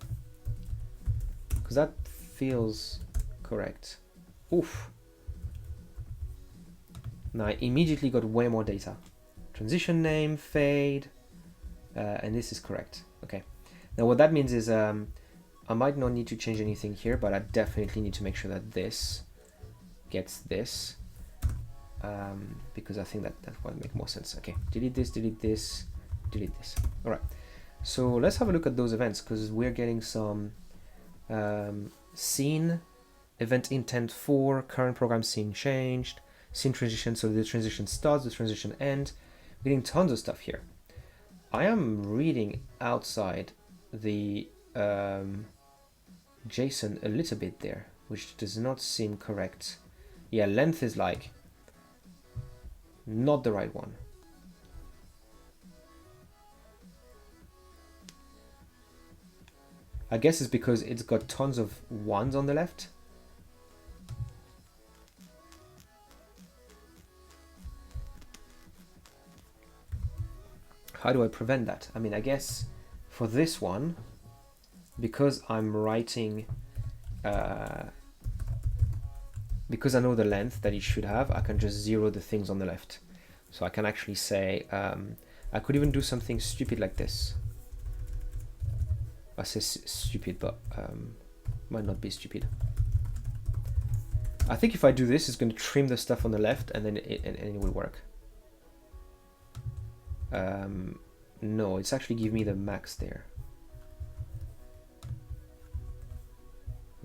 because that feels correct. Oof. Now I immediately got way more data. Transition name, fade, and this is correct. Okay. Now what that means is I might not need to change anything here, but I definitely need to make sure that this gets this, because I think that would make more sense. Okay, delete this, delete this, delete this. All right, so let's have a look at those events, because we're getting some scene, event intent for, current program scene changed, scene transition, so the transition starts, the transition ends. We're getting tons of stuff here. I am reading outside the JSON a little bit there, which does not seem correct. Yeah, length is like not the right one. I guess it's because it's got tons of 1s on the left. How do I prevent that? I mean, I guess for this one, because I'm writing, because I know the length that it should have, I can just zero the things on the left. So I can actually say, I could even do something stupid like this. I say stupid, but might not be stupid. I think if I do this, it's going to trim the stuff on the left, and then it will work. No, it's actually give me the max there.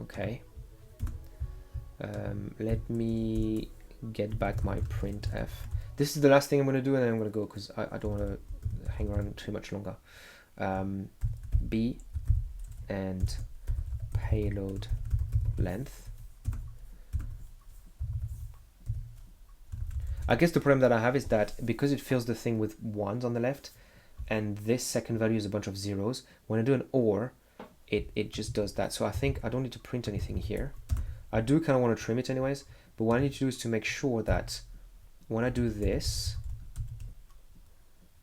Okay. Let me get back my printf. This is the last thing I'm going to do, and then I'm going to go, because I don't want to hang around too much longer. B and payload length. I guess the problem that I have is that because it fills the thing with 1s on the left, and this second value is a bunch of zeros, when I do an OR, it just does that. So I think I don't need to print anything here. I do kind of want to trim it anyways, but what I need to do is to make sure that when I do this,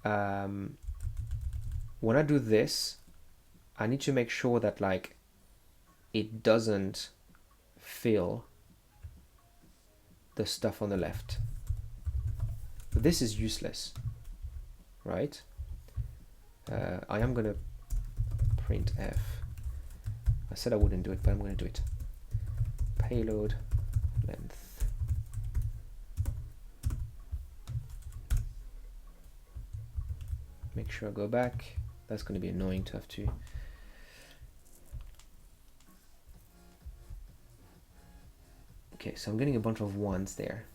I need to make sure that like it doesn't fill the stuff on the left. But this is useless, right? I am gonna print f. I said I wouldn't do it, but I'm gonna do it. Payload length. Make sure I go back. That's gonna be annoying to have to. Okay, so I'm getting a bunch of 1s there.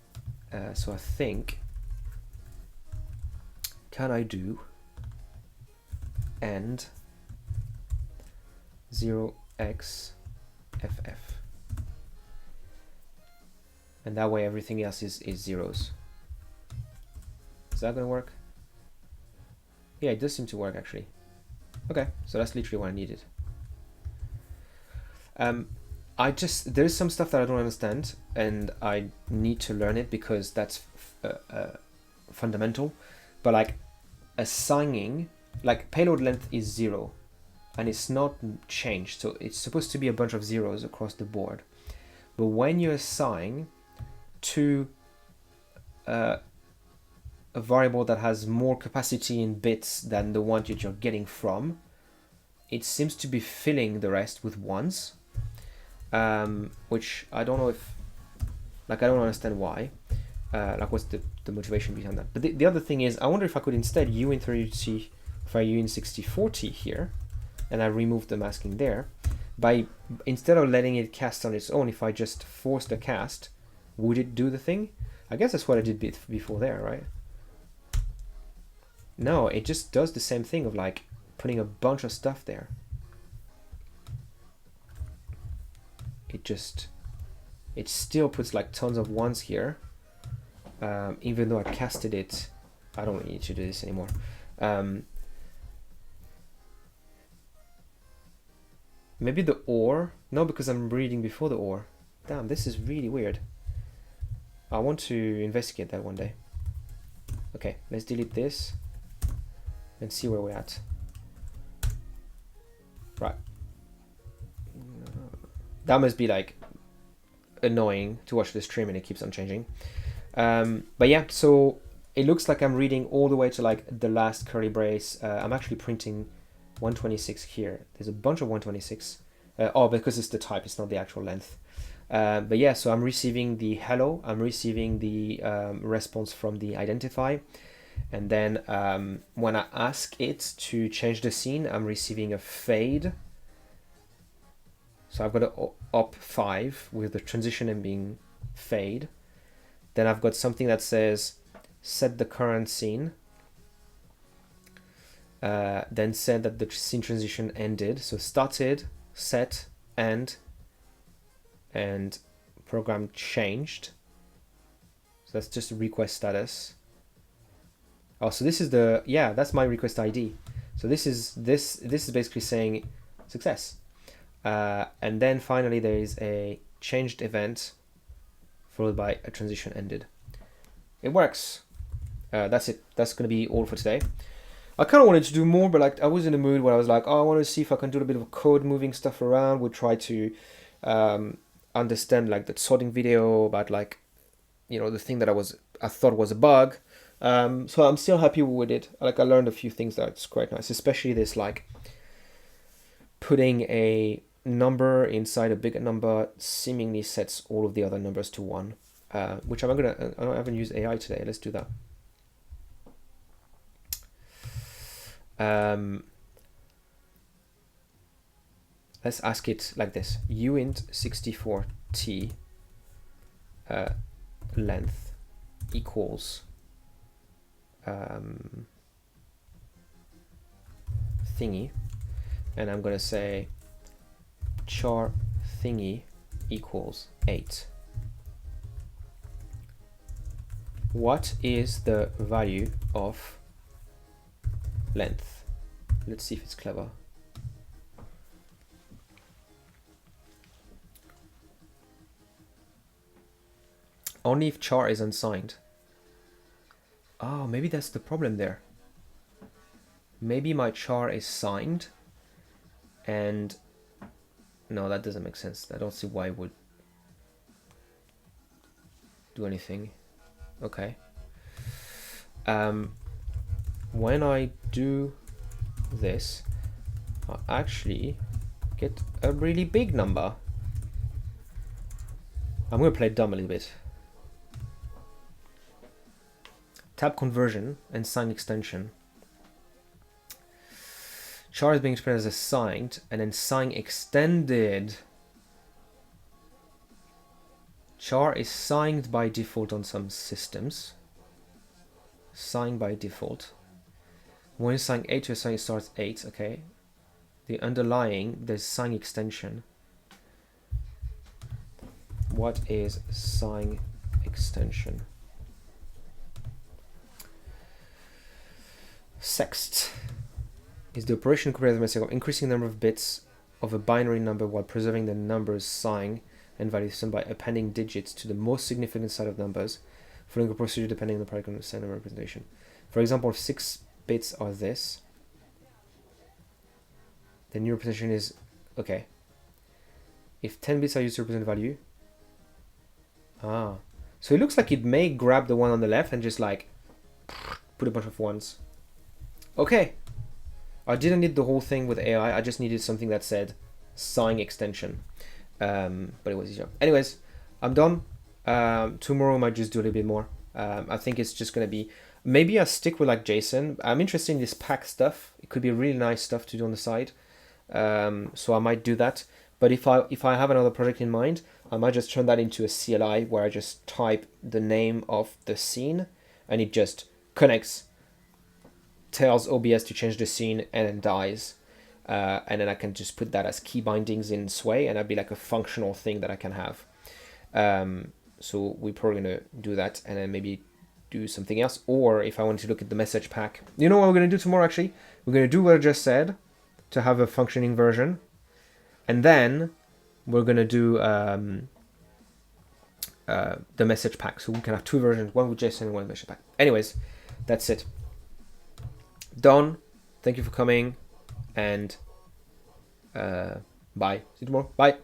So I think, can I do and 0xff, and that way everything else is zeros. Is that gonna work? Yeah, it does seem to work actually. Okay, so that's literally what I needed. There's some stuff that I don't understand, and I need to learn it because that's fundamental. But like assigning, like payload length is 0, and it's not changed, so it's supposed to be a bunch of zeros across the board. But when you assign to a variable that has more capacity in bits than the one that you're getting from, it seems to be filling the rest with ones, which I don't know if, like, I don't understand why. Like, what's the motivation behind that? But the other thing is, I wonder if I could instead uint6040 here, and I remove the masking there, by instead of letting it cast on its own, if I just force the cast, would it do the thing? I guess that's what I did before there, right? No, it just does the same thing of like putting a bunch of stuff there. It still puts like tons of ones here, even though I casted it. I don't need to do this anymore. Maybe the OR? No, because I'm reading before the OR. Damn, this is really weird. I want to investigate that one day. Okay, let's delete this and see where we're at. Right. That must be like annoying to watch the stream and it keeps on changing. But yeah, so it looks like I'm reading all the way to like the last curly brace. I'm actually printing 126 here. There's a bunch of 126. Oh, because it's the type, it's not the actual length. But yeah, so I'm receiving the hello, I'm receiving the response from the identify. And then when I ask it to change the scene, I'm receiving a fade. So I've got an op 5 with the transition and being fade. Then I've got something that says set the current scene. Then said that the scene transition ended. So started, set, end, and program changed. So that's just a request status. Oh, so this is the, yeah, that's my request ID. So this is basically saying success. And then finally there is a changed event followed by a transition ended. It works. That's it. That's going to be all for today. I kind of wanted to do more, but like I was in a mood where I was like, oh, I want to see if I can do a bit of code moving stuff around. We'll try to understand like the sorting video about like, you know, the thing that I thought was a bug. So I'm still happy with it. Like I learned a few things that's quite nice, especially this like putting a number inside a bigger number seemingly sets all of the other numbers to 1, which I haven't used AI today. Let's do that. Let's ask it like this: uint64t length equals thingy, and I'm gonna say char thingy equals 8. What is the value of length? Let's see if it's clever. Only if char is unsigned. Oh, maybe that's the problem there. Maybe my char is signed, and no, that doesn't make sense. I don't see why it would do anything. Okay. When I do this, I actually get a really big number. I'm going to play dumb a little bit. Tab conversion and sign extension. Char is being expressed as signed, and then sign extended. Char is signed by default on some systems. Signed by default. When you sign 8 to a sign, it starts 8, okay. The underlying, there's sign extension. What is sign extension? Sext is the operation compared message of increasing the number of bits of a binary number while preserving the number's sign and value system by appending digits to the most significant set of numbers, following a procedure depending on the particular sign of representation. For example, if 6 bits are this, the new representation is okay. If 10 bits are used to represent value, so it looks like it may grab the one on the left and just like put a bunch of ones. Okay, I didn't need the whole thing with AI. I just needed something that said sign extension, but it was easier. Anyways, I'm done. Tomorrow I might just do a little bit more. I think it's just gonna be, maybe I'll stick with like JSON. I'm interested in this pack stuff. It could be really nice stuff to do on the side. So I might do that. But if I have another project in mind, I might just turn that into a CLI where I just type the name of the scene and it just connects, tells OBS to change the scene, and then dies. And then I can just put that as key bindings in Sway, and that'd be like a functional thing that I can have. So we're probably gonna do that, and then maybe do something else. Or if I want to look at the message pack, you know what we're gonna do tomorrow? Actually, we're gonna do what I just said to have a functioning version, and then we're gonna do the message pack, so we can have 2 versions, one with JSON and one with message pack. Anyways, that's it. Done. Thank you for coming, and bye. See you tomorrow. Bye.